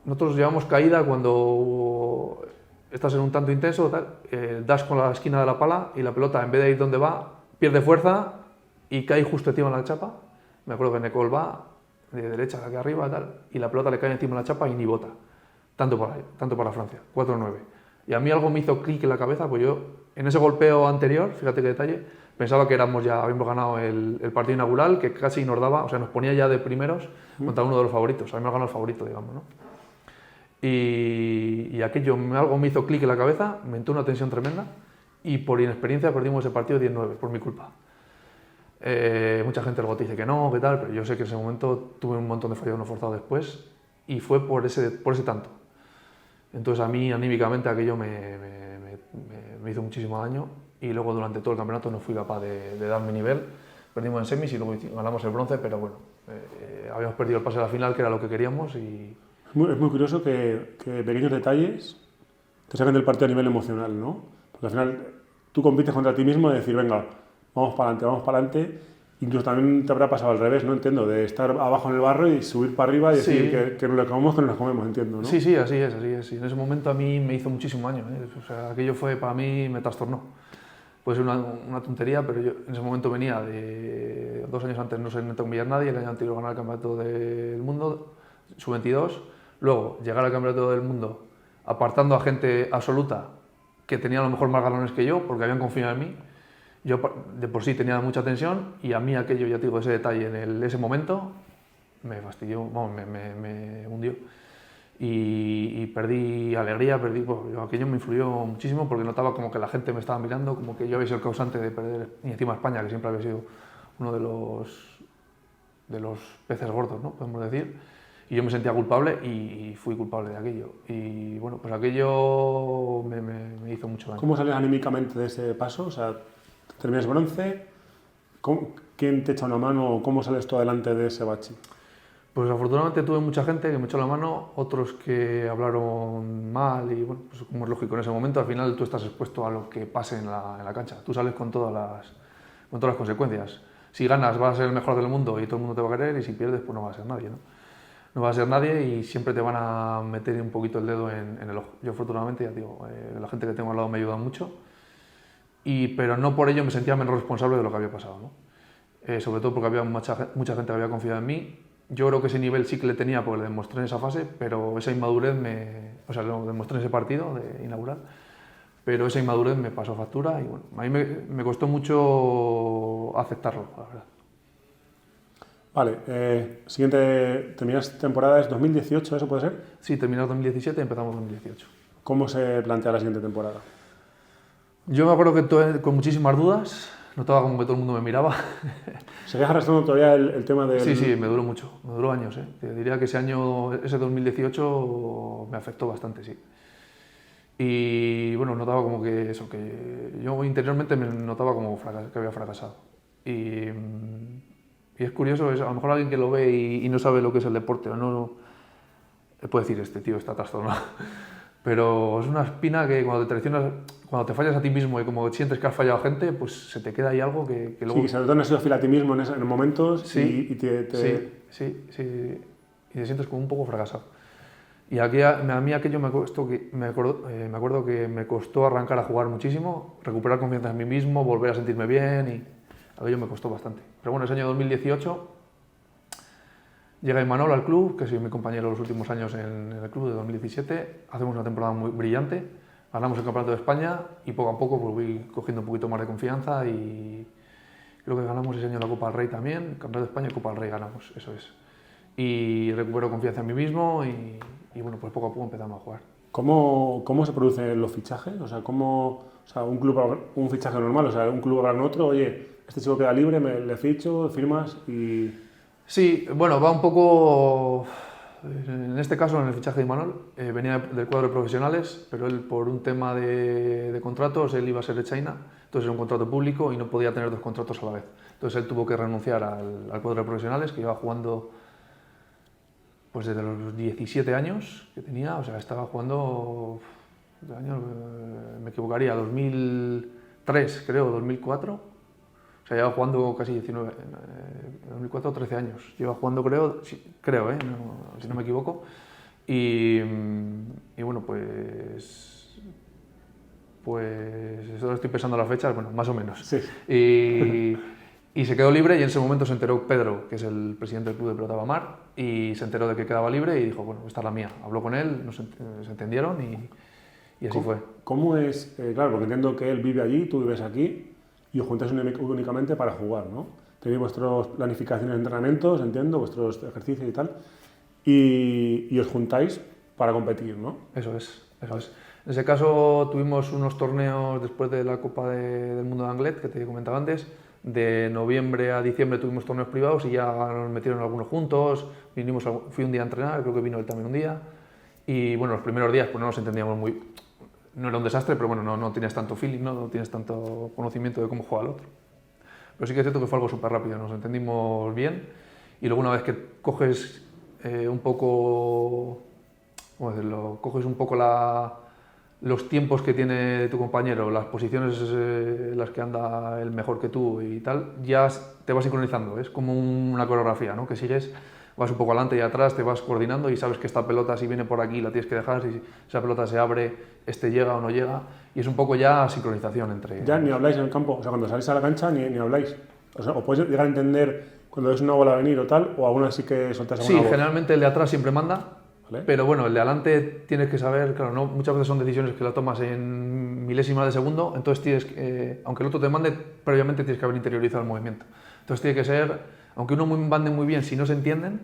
nosotros llevamos caída cuando estás en un tanto intenso, das con la esquina de la pala y la pelota, en vez de ir donde va, pierde fuerza y cae justo encima de la chapa. Me acuerdo que Nicole va de derecha hacia arriba y la pelota le cae encima de la chapa y ni bota. Tanto para Francia, 4-9. Y a mí algo me hizo clic en la cabeza, pues yo en ese golpeo anterior, fíjate qué detalle, pensaba que habíamos ganado el partido inaugural, que casi nos daba, o sea, nos ponía ya de primeros contra uno de los favoritos. Habíamos ganado el favorito, digamos, ¿no? Y aquello algo me hizo clic en la cabeza, me entró una tensión tremenda y por inexperiencia perdimos ese partido 10-9, por mi culpa. Mucha gente luego te dice que no, que tal, pero yo sé que en ese momento tuve un montón de fallos no forzados después y fue por ese tanto. Entonces a mí anímicamente aquello me hizo muchísimo daño y luego durante todo el campeonato no fui capaz de dar mi nivel. Perdimos en semis y luego ganamos el bronce, pero bueno, habíamos perdido el pase a la final, que era lo que queríamos. Y es muy curioso que pequeños detalles te saquen del partido a nivel emocional, ¿no? Porque al final tú compites contra ti mismo y decir, venga, vamos para adelante. Incluso también te habrá pasado al revés, ¿no? Entiendo, de estar abajo en el barro y subir para arriba y decir que nos lo comemos, entiendo, ¿no? Sí, así es. Y en ese momento a mí me hizo muchísimo daño, ¿eh? O sea, aquello para mí me trastornó. Puede ser una tontería, pero yo en ese momento venía de 2 años antes no se intentó humillar nadie, el año anterior ganar el campeonato del mundo, sub-22, luego llegar al campeonato del mundo apartando a gente absoluta que tenía a lo mejor más galones que yo, porque habían confiado en mí. Yo de por sí tenía mucha tensión y a mí aquello, ya te digo, ese detalle en ese momento me fastidió, me hundió. Y perdí alegría, aquello me influyó muchísimo porque notaba como que la gente me estaba mirando, como que yo había sido el causante de perder, y encima España, que siempre había sido uno de los peces gordos, ¿no? Podemos decir, y yo me sentía culpable y fui culpable de aquello. Y bueno, pues aquello me hizo mucho daño. ¿Cómo sales anímicamente de ese paso? O sea, terminas bronce, ¿quién te echa una mano o cómo sales tú adelante de ese bache? Pues afortunadamente tuve mucha gente que me echó la mano, otros que hablaron mal y bueno, pues como es lógico en ese momento, al final tú estás expuesto a lo que pase en la cancha, tú sales con todas las consecuencias. Si ganas vas a ser el mejor del mundo y todo el mundo te va a querer y si pierdes pues no vas a ser nadie, ¿no? No vas a ser nadie y siempre te van a meter un poquito el dedo en el ojo. Yo afortunadamente, ya digo, la gente que tengo al lado me ayuda mucho, pero no por ello me sentía menos responsable de lo que había pasado, ¿no? Sobre todo porque había mucha gente que había confiado en mí. Yo creo que ese nivel sí que le tenía porque lo demostré en esa fase, pero esa inmadurez lo demostré en ese partido inaugural, pero esa inmadurez me pasó factura y bueno, a mí me costó mucho aceptarlo, la verdad. Vale, siguiente, terminas temporada es 2018, ¿eso puede ser? Sí, terminamos 2017 y empezamos 2018. ¿Cómo se plantea la siguiente temporada? Yo me acuerdo que con muchísimas dudas, notaba como que todo el mundo me miraba. ¿Seguías arrastrando todavía el tema del...? Sí, me duró mucho, me duró años. Te diría que ese 2018 me afectó bastante, sí. Y bueno, notaba como que eso, que yo interiormente me notaba como que había fracasado. Y es curioso, a lo mejor alguien que lo ve y no sabe lo que es el deporte, no puede decir, este tío está trastornado. Pero es una espina que cuando te traicionas, cuando te fallas a ti mismo y como sientes que has fallado a gente, pues se te queda ahí algo que luego... Sí, que sobre todo no has sido fiel a ti mismo en momentos sí, y Sí, y te sientes como un poco fracasado. Y aquí, a mí aquello me acuerdo que me costó arrancar a jugar muchísimo, recuperar confianza en mí mismo, volver a sentirme bien y aquello me costó bastante. Pero bueno, ese año 2018 llega Imanol al club, que ha sido mi compañero los últimos años en el club de 2017, hacemos una temporada muy brillante, ganamos el Campeonato de España y poco a poco pues, voy cogiendo un poquito más de confianza y creo que ganamos ese año la Copa del Rey también, Campeonato de España y Copa del Rey ganamos, eso es. Y recupero confianza en mí mismo y bueno, pues poco a poco empezamos a jugar. ¿Cómo se producen los fichajes? O sea, un fichaje normal, o sea, un club habla con otro, oye, este chico queda libre, le ficho, firmas y... Sí, bueno, va un poco... En este caso, en el fichaje de Imanol, venía del cuadro de profesionales, pero él por un tema de contratos, él iba a ser de China, entonces era un contrato público y no podía tener dos contratos a la vez. Entonces él tuvo que renunciar al cuadro de profesionales, que iba jugando pues desde los 17 años que tenía, o sea, estaba jugando, me equivocaría, 2003 creo, 2004, o sea, lleva jugando casi 2004 o 13 años, lleva jugando creo, si no me equivoco, y bueno, pues eso estoy pensando las fechas, bueno, más o menos. Sí. Y se quedó libre y en ese momento se enteró Pedro, que es el presidente del club de pelota Bamar, y se enteró de que quedaba libre y dijo, bueno, esta es la mía. Habló con él, se entendieron y así fue. ¿Cómo es? Claro, porque entiendo que él vive allí, tú vives aquí y os juntáis únicamente para jugar, ¿no? Tenéis vuestras planificaciones de entrenamientos, entiendo, vuestros ejercicios y tal, y os juntáis para competir, ¿no? Eso es. En ese caso tuvimos unos torneos después de la Copa del Mundo de Anglet, que te comentaba antes. De noviembre a diciembre tuvimos torneos privados y ya nos metieron algunos juntos, fui un día a entrenar, creo que vino él también un día, y bueno, los primeros días pues no nos entendíamos no era un desastre, pero bueno, no tienes tanto feeling, no tienes tanto conocimiento de cómo juega el otro. Pero sí que es cierto que fue algo súper rápido, nos entendimos bien, y luego una vez que coges un poco, ¿cómo decirlo? Coges un poco los tiempos que tiene tu compañero, las posiciones en las que anda el mejor que tú y tal, ya te vas sincronizando, es como una coreografía, ¿no? Que sigues, vas un poco adelante y atrás, te vas coordinando y sabes que esta pelota si viene por aquí la tienes que dejar, si esa pelota se abre, llega o no llega, y es un poco ya sincronización entre... Ya ni habláis en el campo, o sea, cuando salís a la cancha ni habláis, o sea, o podéis llegar a entender cuando ves una bola venir o tal, o aún así que soltáis alguna voz. Sí, generalmente el de atrás siempre manda. ¿Vale? Pero bueno, el de adelante tienes que saber, claro, no, muchas veces son decisiones que la tomas en milésimas de segundo, entonces tienes que, aunque el otro te mande, previamente tienes que haber interiorizado el movimiento. Entonces tiene que ser, aunque uno mande muy bien, si no se entienden,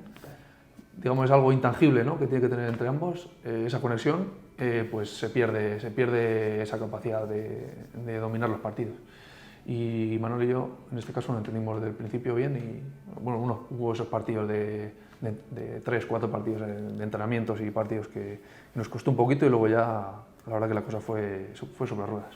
digamos es algo intangible, ¿no? Que tiene que tener entre ambos, esa conexión, pues se pierde esa capacidad de dominar los partidos. Y Manuel y yo, en este caso, lo entendimos desde el principio bien y bueno, hubo esos partidos de 3, 4 partidos de entrenamientos y partidos que nos costó un poquito y luego ya la verdad que la cosa fue sobre ruedas.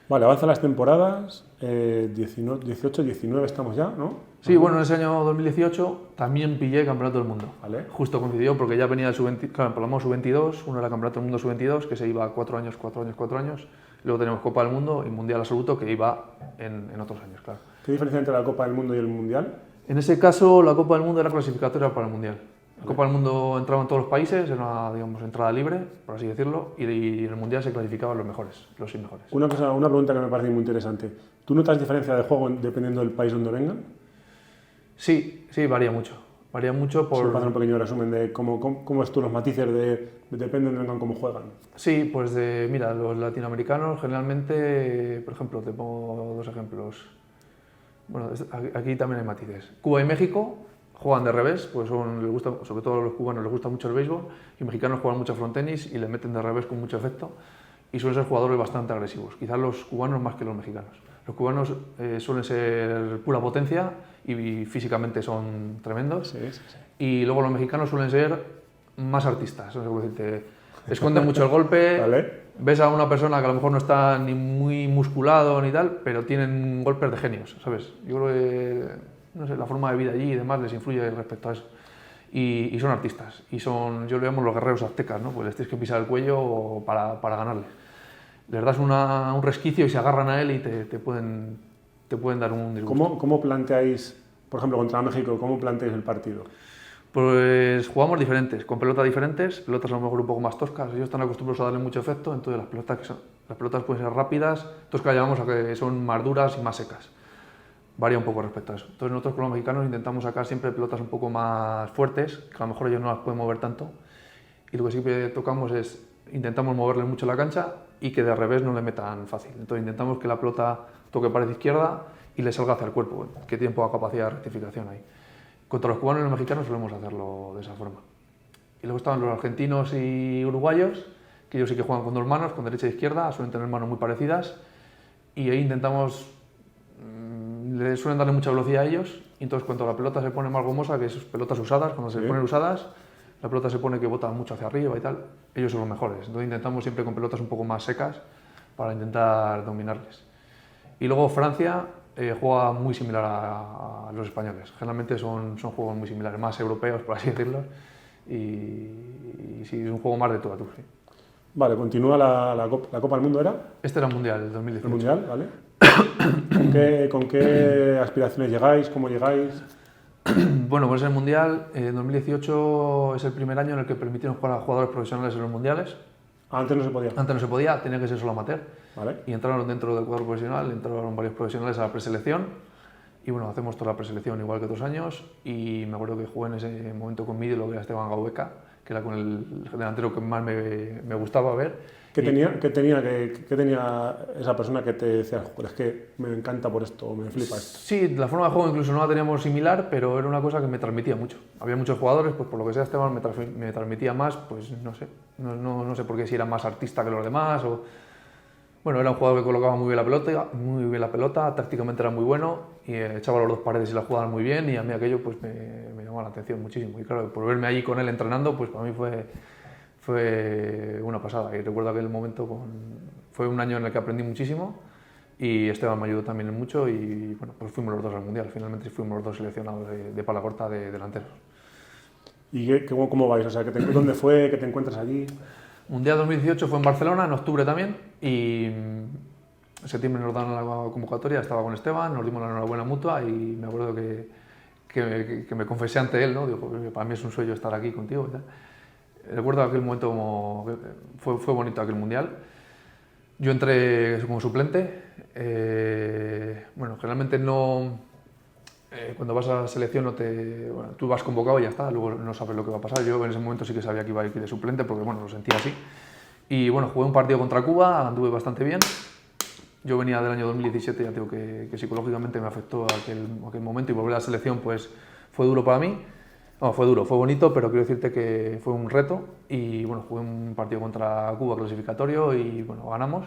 Vale, avanzan las temporadas, 18, 19 estamos ya, ¿no? Sí, bueno, en ese año 2018 también pillé el Campeonato del Mundo. Vale. Justo coincidió porque ya venía el sub-20, claro, empalmamos sub-22, uno era Campeonato del Mundo sub-22 que se iba 4 años, luego tenemos Copa del Mundo y Mundial Absoluto que iba en otros años, claro. ¿Qué diferencia entre la Copa del Mundo y el Mundial? En ese caso, la Copa del Mundo era clasificatoria para el Mundial. La Copa del Mundo entraba en todos los países, era una, digamos, entrada libre, por así decirlo, y en el Mundial se clasificaban los mejores, los 6 mejores. Una pregunta que me parece muy interesante. ¿Tú notas diferencia de juego dependiendo del país donde vengan? Sí, varía mucho. Varía mucho Si me puedes hacer por... un pequeño resumen de cómo ves tú los matices depende de cómo juegan. Sí, pues mira, los latinoamericanos generalmente, por ejemplo, te pongo 2 ejemplos. Bueno, aquí también hay matices. Cuba y México juegan de revés, pues les gusta, sobre todo a los cubanos les gusta mucho el béisbol, y los mexicanos juegan mucho frontenis y le meten de revés con mucho efecto, y suelen ser jugadores bastante agresivos, quizás los cubanos más que los mexicanos. Los cubanos suelen ser pura potencia y físicamente son tremendos, Sí, sí, sí. y luego los mexicanos suelen ser más artistas, no sé cómo decirte, esconden mucho el golpe. Vale. Ves a una persona que a lo mejor no está ni muy musculado ni tal, pero tienen golpes de genios, ¿sabes? Yo creo que, no sé, la forma de vida allí y demás les influye respecto a eso. Y son artistas, yo le llamo los guerreros aztecas, ¿no? Pues les tienes que pisar el cuello para ganarle. Les das un resquicio y se agarran a él y te pueden dar un disgusto. ¿Cómo planteáis, por ejemplo, contra México, cómo planteáis el partido? Pues jugamos diferentes, con pelotas diferentes, pelotas a lo mejor un poco más toscas, ellos están acostumbrados a darle mucho efecto, entonces las pelotas pueden ser rápidas, nosotros que las llamamos a que son más duras y más secas. Varía un poco respecto a eso. Entonces nosotros con los mexicanos intentamos sacar siempre pelotas un poco más fuertes, que a lo mejor ellos no las pueden mover tanto, y lo que sí que tocamos es, intentamos moverle mucho la cancha y que de revés no le metan fácil. Entonces intentamos que la pelota toque pared izquierda y le salga hacia el cuerpo, que tiene poca capacidad de rectificación ahí. Contra los cubanos y los mexicanos solemos hacerlo de esa forma. Y luego estaban los argentinos y uruguayos, que ellos sí que juegan con 2 manos, con derecha e izquierda, suelen tener manos muy parecidas, y ahí intentamos, le suelen darle mucha velocidad a ellos, y entonces cuando la pelota se pone más gomosa, que es pelotas usadas, cuando se ponen usadas, la pelota se pone que bota mucho hacia arriba y tal, ellos son los mejores. Entonces intentamos siempre con pelotas un poco más secas para intentar dominarles. Y luego Francia juega muy similar a los españoles. Generalmente son juegos muy similares, más europeos, por así decirlo. Y sí, es un juego más de tú a tú. Sí. Vale, continúa la Copa del Mundo, ¿era? Este era el Mundial, el 2018. El Mundial, ¿vale? ¿Con qué aspiraciones llegáis? ¿Cómo llegáis? Bueno, pues el Mundial, 2018 es el primer año en el que permitieron jugar a jugadores profesionales en los Mundiales. Antes no se podía. Antes no se podía, tenía que ser solo amateur. Vale. Y entraron dentro del cuadro profesional, entraron varios profesionales a la preselección. Y bueno, hacemos toda la preselección igual que otros años. Y me acuerdo que jugué en ese momento con mi ídolo, que era Esteban Gaubeca, que era con el delantero que más me gustaba ver. ¿Qué tenía esa persona que te decía, joder, es que me encanta por esto, me flipa esto? Sí, la forma de juego incluso no la teníamos similar, pero era una cosa que me transmitía mucho. Había muchos jugadores, pues por lo que sea Esteban me transmitía más, pues no sé, no sé por qué, si era más artista que los demás o... Bueno, era un jugador que colocaba muy bien la pelota, tácticamente era muy bueno y echaba las 2 paredes y la jugaba muy bien, y a mí aquello pues me llamaba la atención muchísimo. Y claro, por verme allí con él entrenando, pues para mí fue una pasada. Y recuerdo aquel momento, fue un año en el que aprendí muchísimo y Esteban me ayudó también en mucho, y bueno, pues fuimos los 2 al Mundial. Finalmente fuimos los 2 seleccionados de pala corta de delanteros. ¿Y cómo vais? O sea, ¿dónde fue? ¿Qué te encuentras allí? Mundial 2018 fue en Barcelona, en octubre también, y en septiembre nos dan la convocatoria, estaba con Esteban, nos dimos la enhorabuena mutua y me acuerdo que me confesé ante él, ¿no? Digo, para mí es un sueño estar aquí contigo y tal. Recuerdo aquel momento como fue bonito aquel Mundial. Yo entré como suplente. Bueno, generalmente no... cuando vas a la selección tú vas convocado y ya está, luego no sabes lo que va a pasar. Yo en ese momento sí que sabía que iba a ir de suplente porque bueno, lo sentía así. Y bueno, jugué un partido contra Cuba, anduve bastante bien. Yo venía del año 2017, ya digo que psicológicamente me afectó aquel momento, y volver a la selección pues fue duro para mí. No, fue duro, fue bonito, pero quiero decirte que fue un reto. Y bueno, jugué un partido contra Cuba clasificatorio y bueno, ganamos.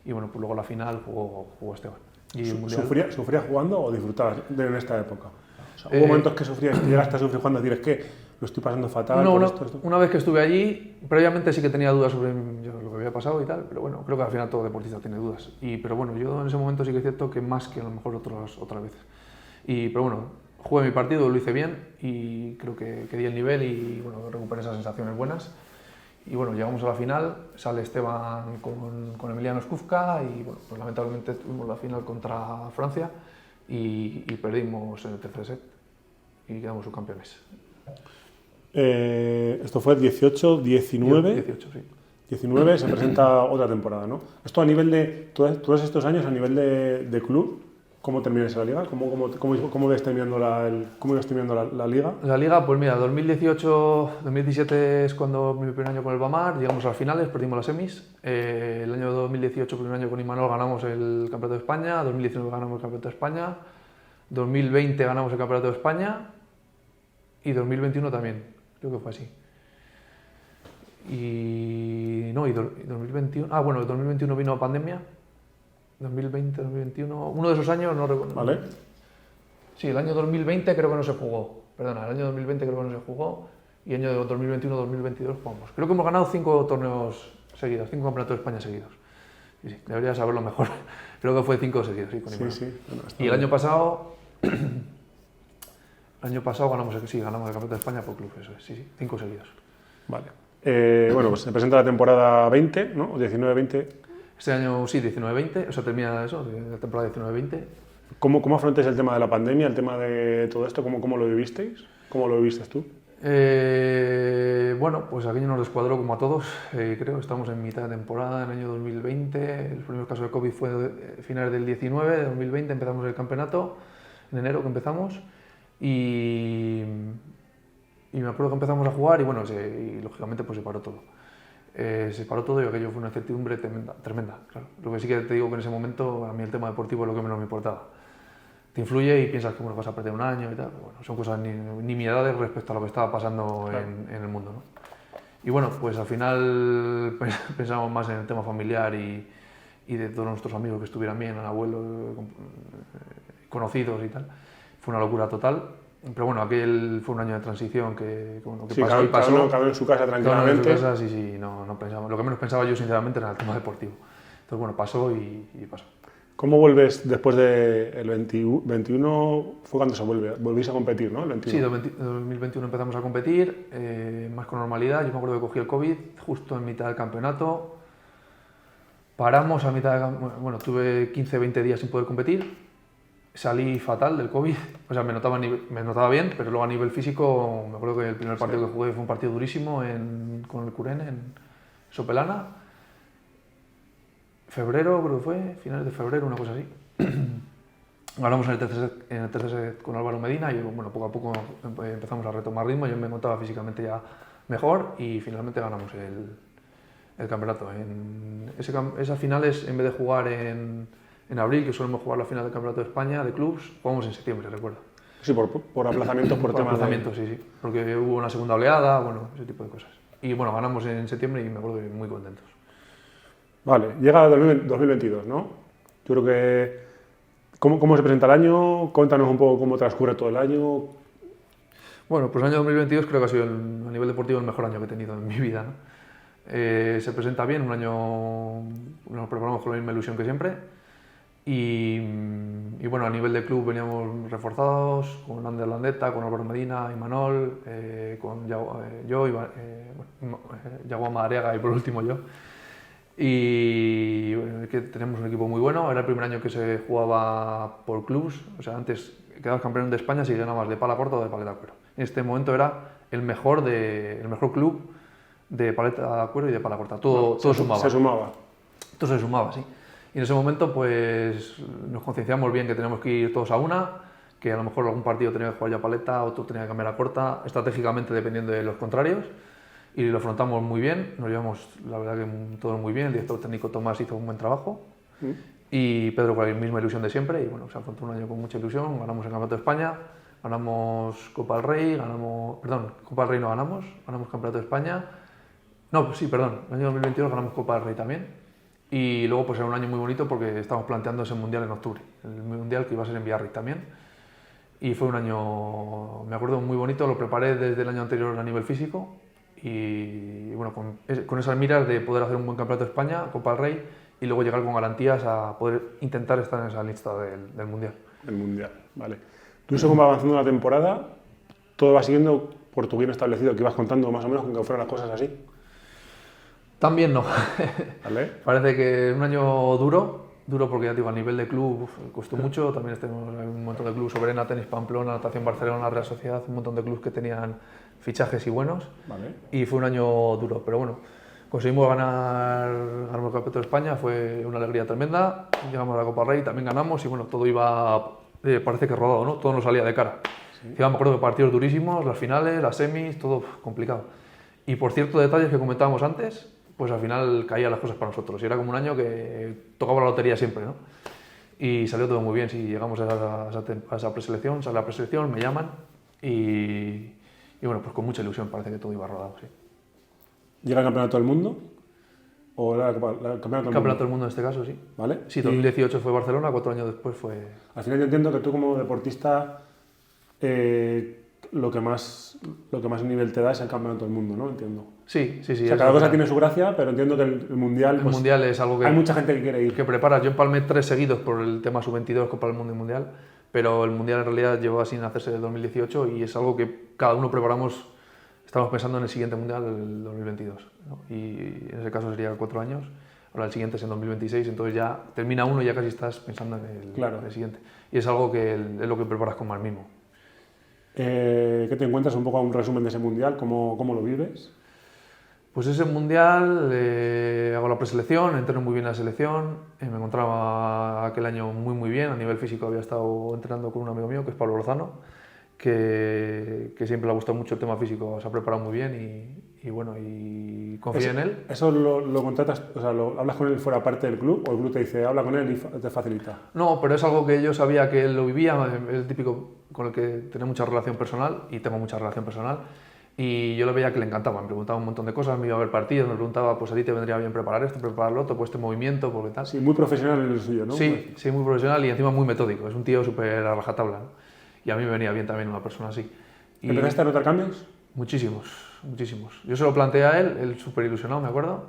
Y bueno, pues luego la final jugó Esteban. Y ¿Sufrías jugando o disfrutabas en esta época? O sea, ¿hubo momentos que sufrías, que llegaste a sufrir jugando y dices que lo estoy pasando fatal? No, una vez que estuve allí, previamente sí que tenía dudas sobre lo que había pasado y tal, pero bueno, creo que al final todo deportista tiene dudas. Pero bueno, yo en ese momento sí que es cierto que más que a lo mejor otras veces. Pero bueno, jugué mi partido, lo hice bien y creo que di el nivel y bueno, recuperé esas sensaciones buenas. Y bueno, llegamos a la final, sale Esteban con Emiliano Skufka y bueno, pues lamentablemente tuvimos la final contra Francia y perdimos en el tercer set y quedamos subcampeones. Esto fue 18, 19. 18, sí. 19 se presenta otra temporada, ¿no? Esto a nivel de, todos estos años a nivel de club, ¿Cómo termináis la liga? ¿Cómo ibas terminando la liga? La liga, pues mira, 2018-2017 es cuando mi primer año con el Bamar, llegamos a las finales, perdimos las semis. El año 2018, primer año con Imanol, ganamos el Campeonato de España, 2019 ganamos el Campeonato de España, 2020 ganamos el Campeonato de España y 2021 también, creo que fue así. Y 2021, bueno, el 2021 vino pandemia. 2020, 2021, uno de esos años no recuerdo. Vale. Sí, el año 2020 creo que no se jugó. Perdona, el año 2020 creo que no se jugó y el año 2021-2022 jugamos. Creo que hemos ganado 5 torneos seguidos, 5 campeonatos de España seguidos. Sí, debería saberlo mejor. Creo que fue 5 seguidos, sí, con Imanol. Sí. Bueno, y el año pasado ganamos el Campeonato de España por club, eso es, sí, 5 seguidos. Vale. Bueno, pues se presenta la temporada 20, ¿no? 19-20. Este año sí, 19-20, o sea, termina eso, la temporada 19-20. ¿Cómo afrontáis el tema de la pandemia, el tema de todo esto? ¿Cómo lo vivisteis? ¿Cómo lo viviste tú? Bueno, pues aquello nos descuadró como a todos, creo. Estamos en mitad de temporada, en el año 2020. El primer caso de COVID fue finales del 19, de 2020 empezamos el campeonato, en enero que empezamos. Y me acuerdo que empezamos a jugar y bueno, y lógicamente pues se paró todo. Se paró todo y aquello fue una incertidumbre tremenda, claro. Lo que sí que te digo que en ese momento a mí el tema deportivo es lo que menos me importaba. Te influye y piensas que bueno, vas a perder un año y tal, bueno, son cosas nimiedades respecto a lo que estaba pasando claro. en el mundo, ¿no? Y bueno, pues al final pensamos más en el tema familiar y de todos nuestros amigos que estuvieran bien, abuelos, conocidos y tal. Fue una locura total. Pero bueno, aquel fue un año de transición que sí, pasó y pasó. Cada uno en su casa tranquilamente. En su casa, sí, no pensaba. Lo que menos pensaba yo, sinceramente, era el tema deportivo. Entonces, bueno, pasó y pasó. ¿Cómo vuelves después del 21? Fue cuando volvís a competir, ¿no? El 21. Sí, en 2021 empezamos a competir, más con normalidad. Yo me acuerdo que cogí el COVID justo en mitad del campeonato. Paramos a mitad de... Bueno, tuve 15-20 días sin poder competir. Salí fatal del COVID, o sea, me notaba bien, pero luego a nivel físico, me acuerdo que el primer partido que jugué fue un partido durísimo con el Curén en Sopelana. Febrero, creo que fue, finales de febrero, una cosa así. Ganamos en el tercer set con Álvaro Medina y bueno, poco a poco empezamos a retomar ritmo, yo me notaba físicamente ya mejor y finalmente ganamos el campeonato. Esas finales, en vez de jugar en abril, que solemos jugar la final del Campeonato de España de clubs, jugamos en septiembre, recuerdo. Sí, por aplazamientos, por temas aplazamientos, sí, porque hubo una segunda oleada, bueno, ese tipo de cosas. Y bueno, ganamos en septiembre y me acuerdo que muy contentos. Vale, llega 2022, ¿no? Yo creo que... ¿Cómo se presenta el año? Cuéntanos un poco cómo transcurre todo el año. Bueno, pues el año 2022 creo que ha sido, a nivel deportivo, el mejor año que he tenido en mi vida, ¿no? Se presenta bien, un año nos preparamos con la misma ilusión que siempre. Y bueno, a nivel de club veníamos reforzados con Ander Landeta, con Álvaro Medina, Imanol, con yo, Yaguá Madariaga y por último yo. Y bueno, que tenemos un equipo muy bueno. Era el primer año que se jugaba por clubs, o sea, antes quedabas campeón de España si ganabas de pala corta o de paleta a cuero. En este momento era el mejor club de paleta a cuero y de pala corta. Todo sumaba. Se sumaba. Todo se sumaba, sí. Y en ese momento pues nos concienciamos bien que tenemos que ir todos a una, que a lo mejor algún partido tenía que jugar ya paleta, otro tenía que cambiar a corta, estratégicamente dependiendo de los contrarios, y lo afrontamos muy bien, nos llevamos la verdad que todo muy bien, el director técnico Tomás hizo un buen trabajo, y Pedro con la misma ilusión de siempre, y bueno, se afrontó un año con mucha ilusión, ganamos el Campeonato de España, ganamos Copa del Rey, Copa del Rey no ganamos Campeonato de España, el año 2022 ganamos Copa del Rey también. Y luego pues era un año muy bonito porque estábamos planteando ese mundial en octubre, el mundial que iba a ser en Biarritz también. Y fue un año, me acuerdo, muy bonito, lo preparé desde el año anterior a nivel físico y bueno, con esas miras de poder hacer un buen campeonato de España, Copa del Rey, y luego llegar con garantías a poder intentar estar en esa lista del mundial. El mundial, vale. Tú según va avanzando la temporada, todo va siguiendo por tu bien establecido, que ibas contando más o menos con que fueran las cosas así. También no. ¿Vale? Parece que es un año duro porque ya te digo, a nivel de club costó mucho, también tenemos un montón de clubes, Soberena, Tenis Pamplona, Natación Barcelona, Real Sociedad, un montón de clubes que tenían fichajes y buenos, vale. Y fue un año duro, pero bueno, Conseguimos ganamos el Campeonato de España, fue una alegría tremenda. Llegamos a la Copa Rey, también ganamos y bueno, todo iba, parece que rodado, ¿no? Todo nos salía de cara. Sí. Encima me acuerdo de partidos durísimos, las finales, las semis, todo complicado. Y por ciertos detalles que comentábamos antes, pues al final caían las cosas para nosotros. Y era como un año que tocaba la lotería siempre, ¿no? Y salió todo muy bien. Si llegamos a esa preselección, sale la preselección, me llaman y bueno, pues con mucha ilusión, parece que todo iba rodado, sí. ¿Llega el Campeonato del Mundo? ¿O la Campeonato del Mundo en este caso, sí. ¿Vale? Sí, 2018 fue Barcelona, 4 años después fue... Al final yo entiendo que tú como deportista lo que más nivel te da es el Campeonato del Mundo, ¿no? Entiendo. Sí. O sea, cada cosa tiene su gracia, pero entiendo que el Mundial... El Mundial es algo que... Hay mucha gente que quiere ir. Que prepara. Yo empalmé 3 seguidos por el tema sub-22, Copa del Mundo y Mundial, pero el Mundial en realidad llevaba sin hacerse desde 2018 y es algo que cada uno preparamos. Estamos pensando en el siguiente Mundial del 2022, ¿no? Y en ese caso sería 4 años, ahora el siguiente es en 2026, entonces ya termina uno y ya casi estás pensando en el siguiente. Y es algo que es lo que preparas con más mimo. ¿Qué te encuentras? Un poco un resumen de ese Mundial, ¿cómo lo vives? Pues ese Mundial, hago la preselección, entreno muy bien la selección, me encontraba aquel año muy bien, a nivel físico había estado entrenando con un amigo mío que es Pablo Lozano, que siempre le ha gustado mucho el tema físico, se ha preparado muy bien y bueno, y confío en él. ¿Eso lo contratas, o sea, hablas con él fuera parte del club o el club te dice, habla con él y te facilita? No, pero es algo que yo sabía que él lo vivía, es el típico con el que tenía mucha relación personal y tengo mucha relación personal y yo lo veía que le encantaba, me preguntaba un montón de cosas, me iba a ver partidos, me preguntaba, pues a ti te vendría bien preparar esto, preparar lo otro, pues este movimiento, porque tal. Sí, muy profesional en el suyo, ¿no? Sí, muy profesional y encima muy metódico, es un tío súper a rajatabla, ¿no? Y a mí me venía bien también una persona así. Y ¿empezaste a notar cambios? Muchísimos. Yo se lo planteé a él súper ilusionado, me acuerdo.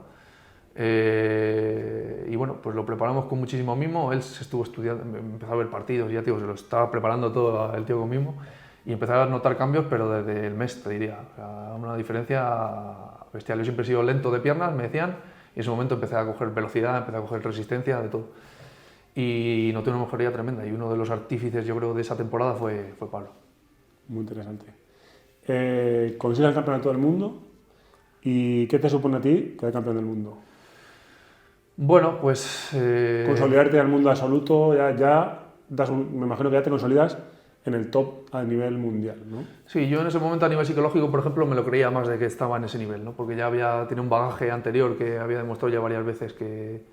Y bueno, pues lo preparamos con muchísimo mimo. Él se estuvo estudiando, empezó a ver partidos, ya tío, se lo estaba preparando todo el tío con mimo. Y empecé a notar cambios, pero desde el mes, te diría. O sea, una diferencia bestial. Yo siempre he sido lento de piernas, me decían, y en ese momento empecé a coger velocidad, empecé a coger resistencia, de todo. Y noté una mejoría tremenda. Y uno de los artífices, yo creo, de esa temporada fue Pablo. Muy interesante. Consigues el Campeonato del Mundo. ¿Y qué te supone a ti quedar campeón del mundo? Bueno, pues... Consolidarte al mundo absoluto, me imagino que ya te consolidas en el top a nivel mundial, ¿no? Sí, yo en ese momento a nivel psicológico, por ejemplo, me lo creía más de que estaba en ese nivel, ¿no? Porque ya tenía un bagaje anterior que había demostrado ya varias veces que,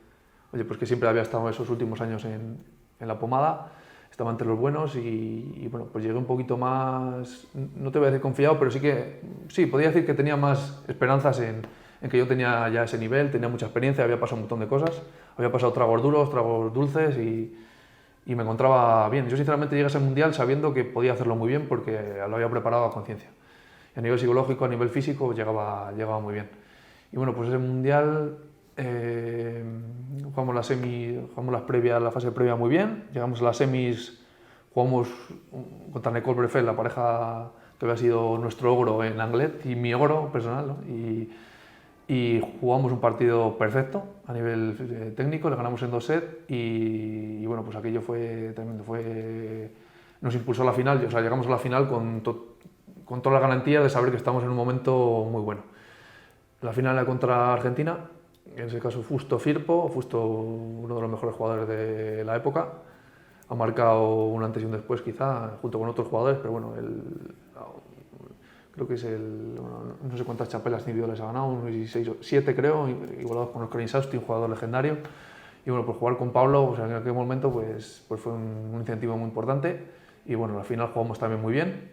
oye, pues que siempre había estado esos últimos años en la pomada, estaba entre los buenos y bueno, pues llegué un poquito más, no te voy a decir confiado, pero sí, podría decir que tenía más esperanzas en que yo tenía ya ese nivel, tenía mucha experiencia, había pasado un montón de cosas, había pasado tragos duros, tragos dulces y me encontraba bien. Yo sinceramente llegué a ese Mundial sabiendo que podía hacerlo muy bien porque lo había preparado a conciencia. A nivel psicológico, a nivel físico, llegaba muy bien. Y bueno, pues ese Mundial... jugamos la fase previa muy bien, llegamos a las semis, jugamos contra Nicole Breffel, la pareja que había sido nuestro ogro en Anglet y mi ogro personal, ¿no? Y jugamos un partido perfecto a nivel técnico, le ganamos en 2 sets y bueno, pues aquello fue tremendo, nos impulsó a la final, o sea, llegamos a la final con toda la garantía de saber que estamos en un momento muy bueno. La final era contra Argentina, en ese caso Fusto Firpo, uno de los mejores jugadores de la época, ha marcado un antes y un después quizá, junto con otros jugadores, pero bueno, creo que es no sé cuántas chapelas individuales ha ganado, unos 6 o 7 creo, igualados con Oscar Insausti, un jugador legendario, y bueno, pues jugar con Pablo, o sea, en aquel momento pues fue un incentivo muy importante, y bueno, al final jugamos también muy bien,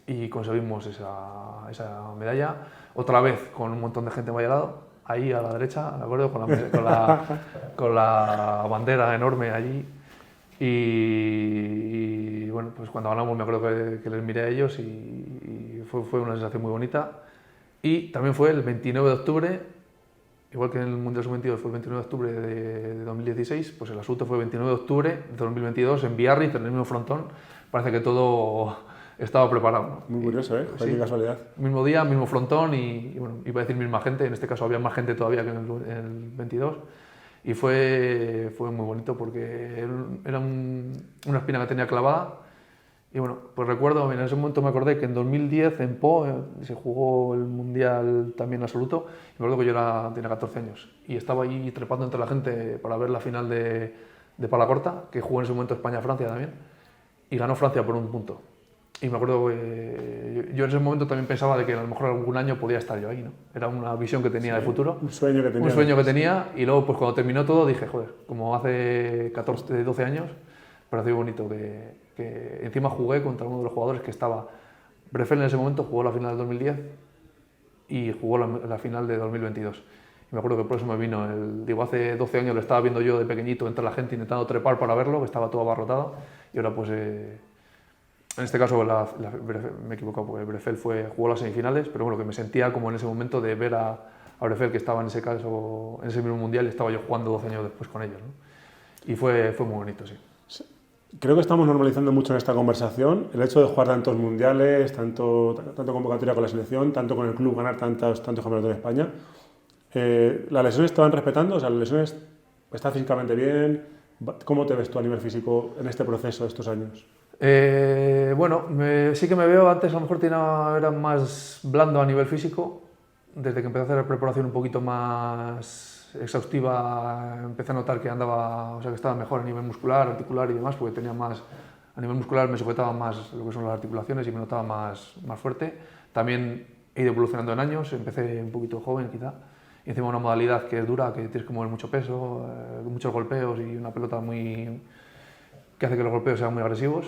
y conseguimos esa medalla, otra vez con un montón de gente en lado, ahí a la derecha, ¿de acuerdo? Con la bandera enorme allí. Y bueno, pues cuando ganamos me acuerdo que les miré a ellos y fue una sensación muy bonita. Y también fue el 29 de octubre, igual que en el Mundial Sub-22 fue el 29 de octubre de 2016, pues el asunto fue el 29 de octubre de 2022 en Biarritz, en el mismo frontón. Parece que todo estaba preparado, ¿no? Muy curioso, ¿eh? Sí, qué casualidad. Mismo día, mismo frontón y bueno, iba a decir misma gente, en este caso había más gente todavía que en el 22 y fue muy bonito porque era una espina que tenía clavada Y bueno, pues recuerdo, en ese momento me acordé que en 2010 en Po se jugó el Mundial también absoluto. Y me acuerdo que yo tenía 14 años y estaba ahí trepando entre la gente para ver la final de pala corta, que jugó en ese momento España-Francia también, y ganó Francia por 1 punto. Y me acuerdo que yo en ese momento también pensaba de que a lo mejor algún año podía estar yo ahí, ¿no? Era una visión que tenía de futuro. Un sueño que tenía. Un sueño que tenía, y luego pues cuando terminó todo dije, joder, como hace 14, 12 años, pareció bonito que encima jugué contra uno de los jugadores que estaba. Breffel en ese momento jugó la final del 2010 y jugó la final de 2022. Y me acuerdo que por eso me vino digo, hace 12 años lo estaba viendo yo de pequeñito entre la gente intentando trepar para verlo, que estaba todo abarrotado, y ahora pues en este caso me he equivocado porque Breffel jugó las semifinales, pero bueno, que me sentía como en ese momento de ver a Breffel, que estaba en ese caso, en ese mismo mundial, y estaba yo jugando 12 años después con ellos, ¿no? Y fue muy bonito, sí. Creo que estamos normalizando mucho en esta conversación el hecho de jugar tantos mundiales, tanto convocatoria con la selección, tanto con el club, ganar tantos campeonatos de España. ¿Las lesiones te van respetando? O sea, ¿las lesiones están físicamente bien? ¿Cómo te ves tú a nivel físico en este proceso de estos años? Bueno, sí que me veo, antes a lo mejor era más blando a nivel físico. Desde que empecé a hacer la preparación un poquito más exhaustiva, empecé a notar que que estaba mejor a nivel muscular, articular y demás, porque tenía más, a nivel muscular me sujetaba más lo que son las articulaciones y me notaba más fuerte. También he ido evolucionando en años, empecé un poquito joven quizá, y encima una modalidad que es dura, que tienes que mover mucho peso, muchos golpeos y una pelota que hace que los golpeos sean muy agresivos.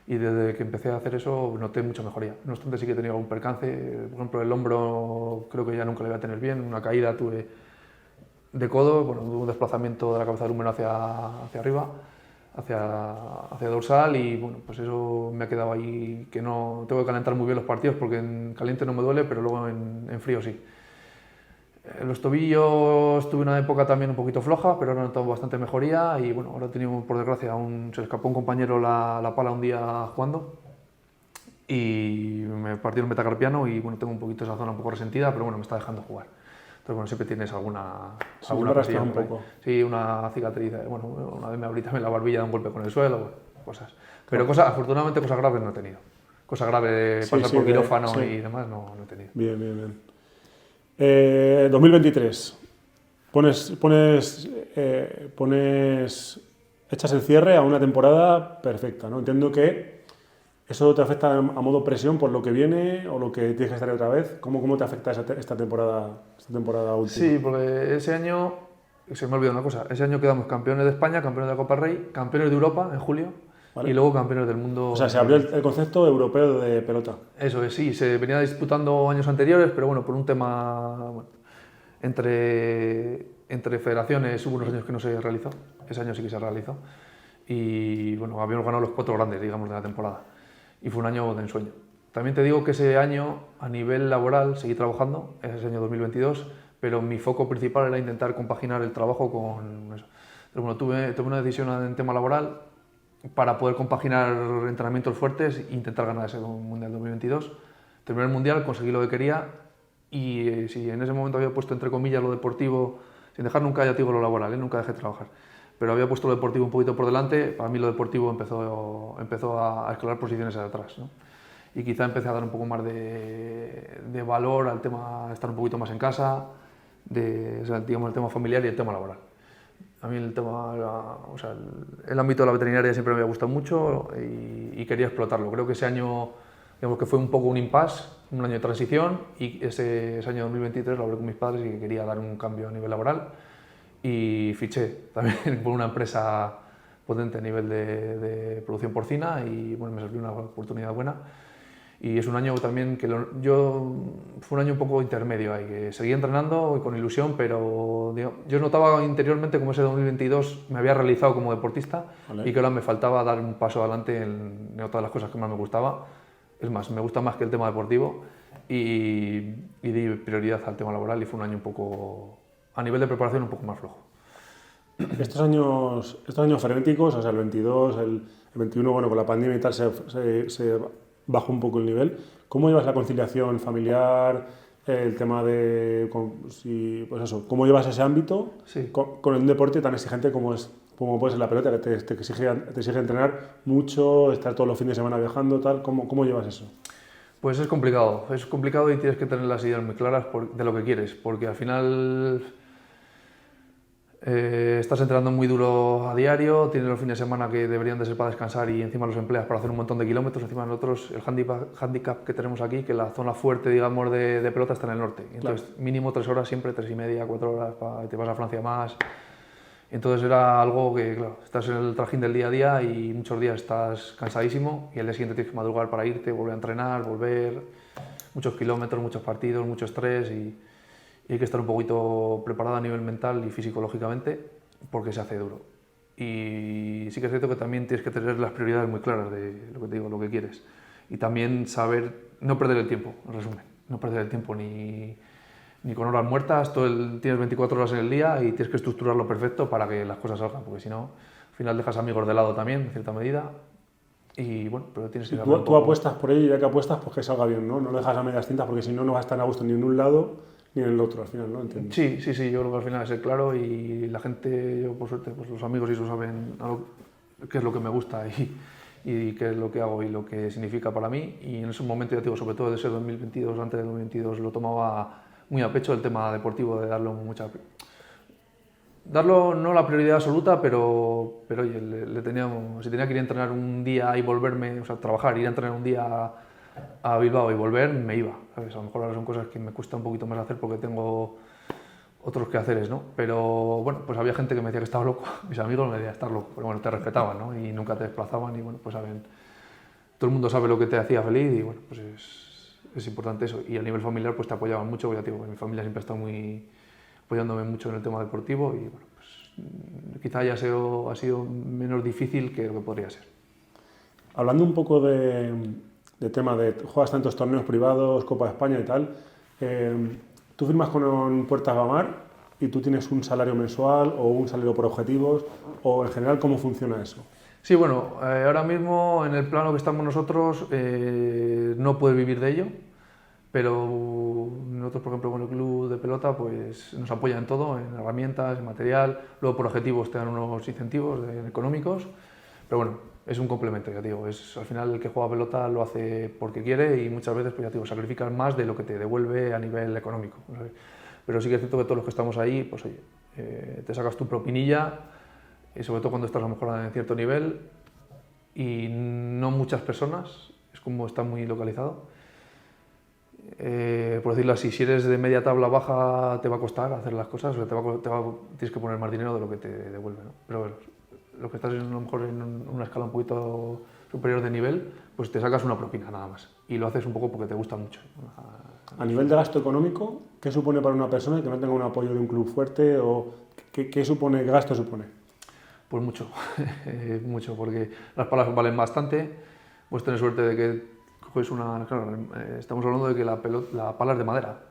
Y desde que empecé a hacer eso noté mucha mejoría. No obstante, sí que he tenido algún percance. Por ejemplo, el hombro creo que ya nunca lo voy a tener bien. Una caída tuve de codo, tuve un desplazamiento de la cabeza del húmero hacia arriba, hacia dorsal, y bueno, pues eso me ha quedado ahí, que no tengo que calentar muy bien los partidos porque en caliente no me duele, pero luego en frío sí. Los tobillos tuve una época también un poquito floja, pero ahora he notado bastante mejoría y bueno, ahora he tenido, por desgracia, se escapó un compañero la pala un día jugando y me partió el metacarpiano y bueno, tengo un poquito esa zona un poco resentida, pero bueno, me está dejando jugar. Entonces bueno, siempre tienes alguna cosilla un poco. Sí, una cicatriz, bueno, una vez me abrí también la barbilla de un golpe con el suelo, bueno, cosas. Pero afortunadamente cosas graves no he tenido. Cosas graves de pasar por quirófano y demás no he tenido. Bien. 2023, echas el cierre a una temporada perfecta, ¿no? Entiendo que eso te afecta a modo presión por lo que viene o lo que tienes que estar otra vez. ¿Cómo te afecta esta temporada última? Sí, porque ese año, se me ha olvidado una cosa, ese año quedamos campeones de España, campeones de la Copa Rey, campeones de Europa en julio. Vale. Y luego campeones del mundo. O sea, se abrió el concepto europeo de pelota. Eso es, sí, se venía disputando años anteriores, pero bueno, por un tema entre federaciones hubo unos años que no se realizó, ese año sí que se realizó. Y bueno, habíamos ganado los 4 grandes, digamos, de la temporada. Y fue un año de ensueño. También te digo que ese año, a nivel laboral, seguí trabajando, ese año 2022, pero mi foco principal era intentar compaginar el trabajo con eso. Pero bueno, tuve una decisión en tema laboral para poder compaginar entrenamientos fuertes e intentar ganar ese Mundial 2022. Terminé el Mundial, conseguí lo que quería y si en ese momento había puesto entre comillas lo deportivo, sin dejar nunca, ya te digo, lo laboral, nunca dejé de trabajar, pero había puesto lo deportivo un poquito por delante, para mí lo deportivo empezó a escalar posiciones hacia atrás, ¿no? Y quizá empecé a dar un poco más de valor al tema, estar un poquito más en casa, digamos, el tema familiar y el tema laboral. A mí el ámbito de la veterinaria siempre me ha gustado mucho y quería explotarlo. Creo que ese año, digamos que fue un poco un impasse, un año de transición, y ese año 2023 lo hablé con mis padres y que quería dar un cambio a nivel laboral y fiché también por una empresa potente a nivel de producción porcina y bueno, me salió una oportunidad buena. Y es un año también que fue un año un poco intermedio ahí, que seguí entrenando con ilusión, pero yo notaba interiormente como ese 2022 me había realizado como deportista. Vale. Y que ahora me faltaba dar un paso adelante en otra de las cosas que más me gustaba. Es más, me gusta más que el tema deportivo y di prioridad al tema laboral y fue un año un poco, a nivel de preparación, un poco más flojo. Estos años frenéticos, o sea, el 22, el 21, bueno, con la pandemia y tal se bajó un poco el nivel. ¿Cómo llevas la conciliación familiar, el tema de, pues eso, cómo llevas ese ámbito sí. con un deporte tan exigente como es como puede ser la pelota, que te exige entrenar mucho, estar todos los fines de semana viajando, tal. ¿Cómo llevas eso? Pues es complicado y tienes que tener las ideas muy claras de lo que quieres, porque al final estás entrenando muy duro a diario, tienes los fines de semana que deberían de ser para descansar y encima los empleas para hacer un montón de kilómetros. Encima nosotros, el handicap que tenemos aquí, que la zona fuerte, digamos, de pelota está en el norte. Entonces, claro, mínimo 3 horas siempre, 3,5, 4 horas, te vas a Francia más. Entonces era algo que, claro, estás en el trajín del día a día y muchos días estás cansadísimo y el día siguiente tienes que madrugar para irte, volver a entrenar, volver, muchos kilómetros, muchos partidos, mucho estrés y hay que estar un poquito preparado a nivel mental y fisiológicamente porque se hace duro. Y sí que es cierto que también tienes que tener las prioridades muy claras de lo que te digo, lo que quieres. Y también saber no perder el tiempo, en resumen, no perder el tiempo ni con horas muertas, tienes 24 horas en el día y tienes que estructurarlo perfecto para que las cosas salgan, porque si no, al final dejas amigos de lado también, en cierta medida, y bueno, pero tienes que... Tú apuestas por ello y ya que apuestas, pues que salga bien, ¿no? No lo dejas a medias tintas porque si no, no vas a estar a gusto ni en un lado ni en el otro, al final, ¿no? ¿Entiendes? Sí, yo creo que al final es ser claro y la gente, yo por suerte, pues los amigos y eso saben qué es lo que me gusta y qué es lo que hago y lo que significa para mí, y en ese momento, ya te digo, sobre todo de ese 2022, antes del 2022, lo tomaba muy a pecho el tema deportivo, de darlo no la prioridad absoluta, pero oye, si tenía que ir a entrenar un día y volverme, o sea, trabajar, ir a entrenar un día a Bilbao y volver, me iba, ¿sabes? A lo mejor ahora son cosas que me cuesta un poquito más hacer porque tengo otros quehaceres, ¿no? Pero bueno, pues había gente que me decía que estaba loco, mis amigos me decían estar loco, pero bueno, te respetaban, ¿no? Y nunca te desplazaban y bueno, pues saben, todo el mundo sabe lo que te hacía feliz y bueno, pues es importante eso. Y a nivel familiar pues te apoyaban mucho, ya te digo, mi familia siempre ha estado apoyándome mucho en el tema deportivo y bueno, pues quizá ha sido menos difícil que lo que podría ser. Hablando un poco de tema de juegas tantos torneos privados, Copa de España y tal, tú firmas con Puertas Gamar y tú tienes un salario mensual o un salario por objetivos, o en general, ¿cómo funciona eso? Sí, bueno, ahora mismo en el plano que estamos nosotros no puedes vivir de ello, pero nosotros, por ejemplo, con el club de pelota, pues nos apoyan en todo, en herramientas, en material, luego por objetivos te dan unos incentivos económicos, pero bueno, es un complemento, ya te digo, al final el que juega pelota lo hace porque quiere y muchas veces, pues ya te digo, sacrificas más de lo que te devuelve a nivel económico, ¿sabes? Pero sí que es cierto que todos los que estamos ahí, pues oye, te sacas tu propinilla, y sobre todo cuando estás a lo mejor en cierto nivel y no muchas personas, es como está muy localizado. Por decirlo así, si eres de media tabla baja te va a costar hacer las cosas, tienes que poner más dinero de lo que te devuelve, ¿no? Pero bueno, lo que estás a lo mejor en una escala un poquito superior de nivel, pues te sacas una propina nada más y lo haces un poco porque te gusta mucho. A nivel de gasto económico, ¿qué supone para una persona que no tenga un apoyo de un club fuerte o qué gasto supone? Pues mucho, mucho, porque las palas valen bastante, pues tener suerte de que coges claro, estamos hablando de que la pala es de madera,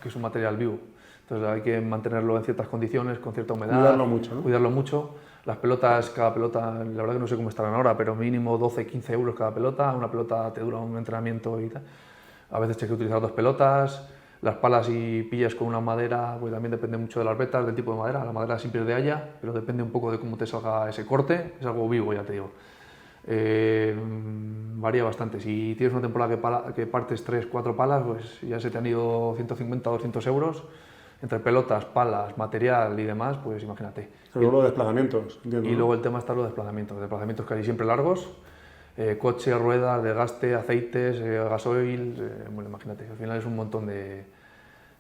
que es un material vivo, entonces hay que mantenerlo en ciertas condiciones, con cierta humedad, cuidarlo mucho, ¿no? Cuidarlo mucho. Las pelotas, cada pelota, la verdad que no sé cómo estarán ahora, pero mínimo 12-15 euros cada pelota, una pelota te dura un entrenamiento y tal. A veces tienes que utilizar 2 pelotas. Las palas, si pillas con una madera, pues también depende mucho de las vetas, del tipo de madera. La madera siempre es de haya, pero depende un poco de cómo te salga ese corte. Es algo vivo, ya te digo. Varía bastante. Si tienes una temporada que partes 3-4 palas, pues ya se te han ido 150-200 euros. Entre pelotas, palas, material y demás, pues imagínate. Y luego los desplazamientos, entiendo. Y luego el tema está los desplazamientos casi siempre largos. Coche, ruedas, desgaste, aceites, gasoil, bueno, imagínate, al final es un montón de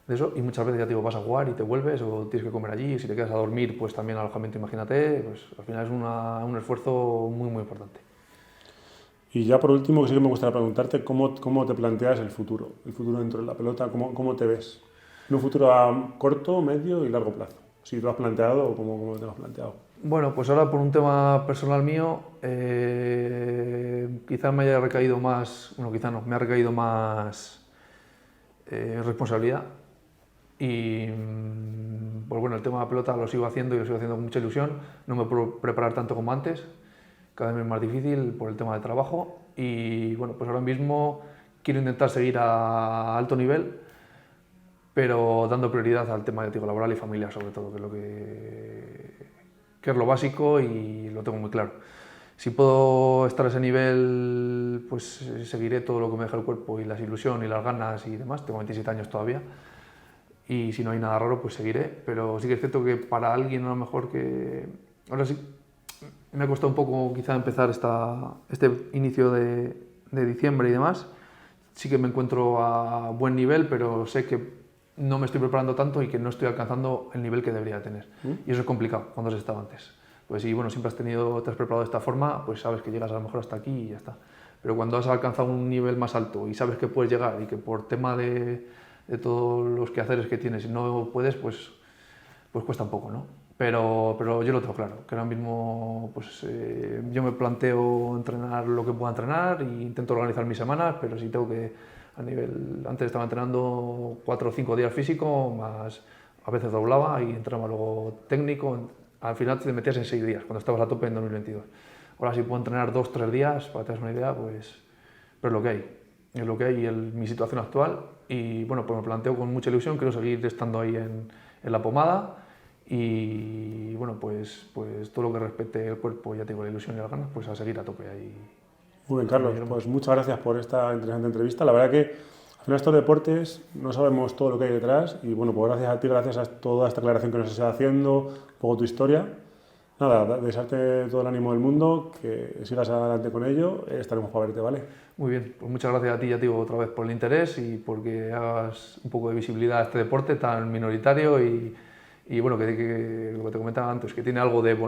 eso y muchas veces ya te digo, vas a jugar y te vuelves o tienes que comer allí y si te quedas a dormir pues también alojamiento, imagínate, pues al final es un esfuerzo muy muy importante. Y ya por último, que sí que me gustaría preguntarte, ¿cómo te planteas el futuro dentro de la pelota? ¿Cómo te ves? ¿En un futuro a corto, medio y largo plazo? Si lo has planteado o cómo te lo has planteado. Bueno, pues ahora por un tema personal mío, quizás me haya recaído más, bueno, quizá no, me ha recaído más responsabilidad y pues bueno, el tema de la pelota lo sigo haciendo y lo sigo haciendo con mucha ilusión, no me puedo preparar tanto como antes, cada vez es más difícil por el tema de trabajo y bueno, pues ahora mismo quiero intentar seguir a alto nivel, pero dando prioridad al tema de laboral y familiar sobre todo, que es lo que que es lo básico y lo tengo muy claro. Si puedo estar a ese nivel, pues seguiré todo lo que me deja el cuerpo y las ilusiones y las ganas y demás. Tengo 27 años todavía y si no hay nada raro, pues seguiré. Pero sí que es cierto que para alguien a lo mejor que... Ahora sí, me ha costado un poco quizá empezar este inicio de diciembre y demás. Sí que me encuentro a buen nivel, pero sé que no me estoy preparando tanto y que no estoy alcanzando el nivel que debería tener. Y eso es complicado cuando has estado antes. Pues si bueno, siempre te has preparado de esta forma, pues sabes que llegas a lo mejor hasta aquí y ya está. Pero cuando has alcanzado un nivel más alto y sabes que puedes llegar y que por tema de todos los quehaceres que tienes y no puedes, pues cuesta un poco, ¿no? Pero yo lo tengo claro, que ahora mismo pues, yo me planteo entrenar lo que pueda entrenar e intento organizar mis semanas, pero si tengo que, antes estaba entrenando 4 o 5 días físico, más a veces doblaba y entrenaba luego técnico, al final te metías en 6 días, cuando estabas a tope en 2022. Ahora si puedo entrenar 2 o 3 días, para que te hagas una idea, pues es lo que hay. Es lo que hay en mi situación actual y bueno, pues me planteo con mucha ilusión, quiero seguir estando ahí en la pomada y bueno, pues todo lo que respete el cuerpo, ya tengo la ilusión y las ganas, pues a seguir a tope ahí. Muy bien, Carlos, pues muchas gracias por esta interesante entrevista. La verdad que al final estos deportes no sabemos todo lo que hay detrás y bueno, pues gracias a ti, gracias a toda esta aclaración que nos estás haciendo, un poco tu historia. Nada, desearte todo el ánimo del mundo, que sigas adelante con ello, estaremos para verte, ¿vale? Muy bien, pues muchas gracias a ti, ya te digo otra vez por el interés y porque hagas un poco de visibilidad a este deporte tan minoritario y bueno, que lo que te comentaba antes, que tiene algo de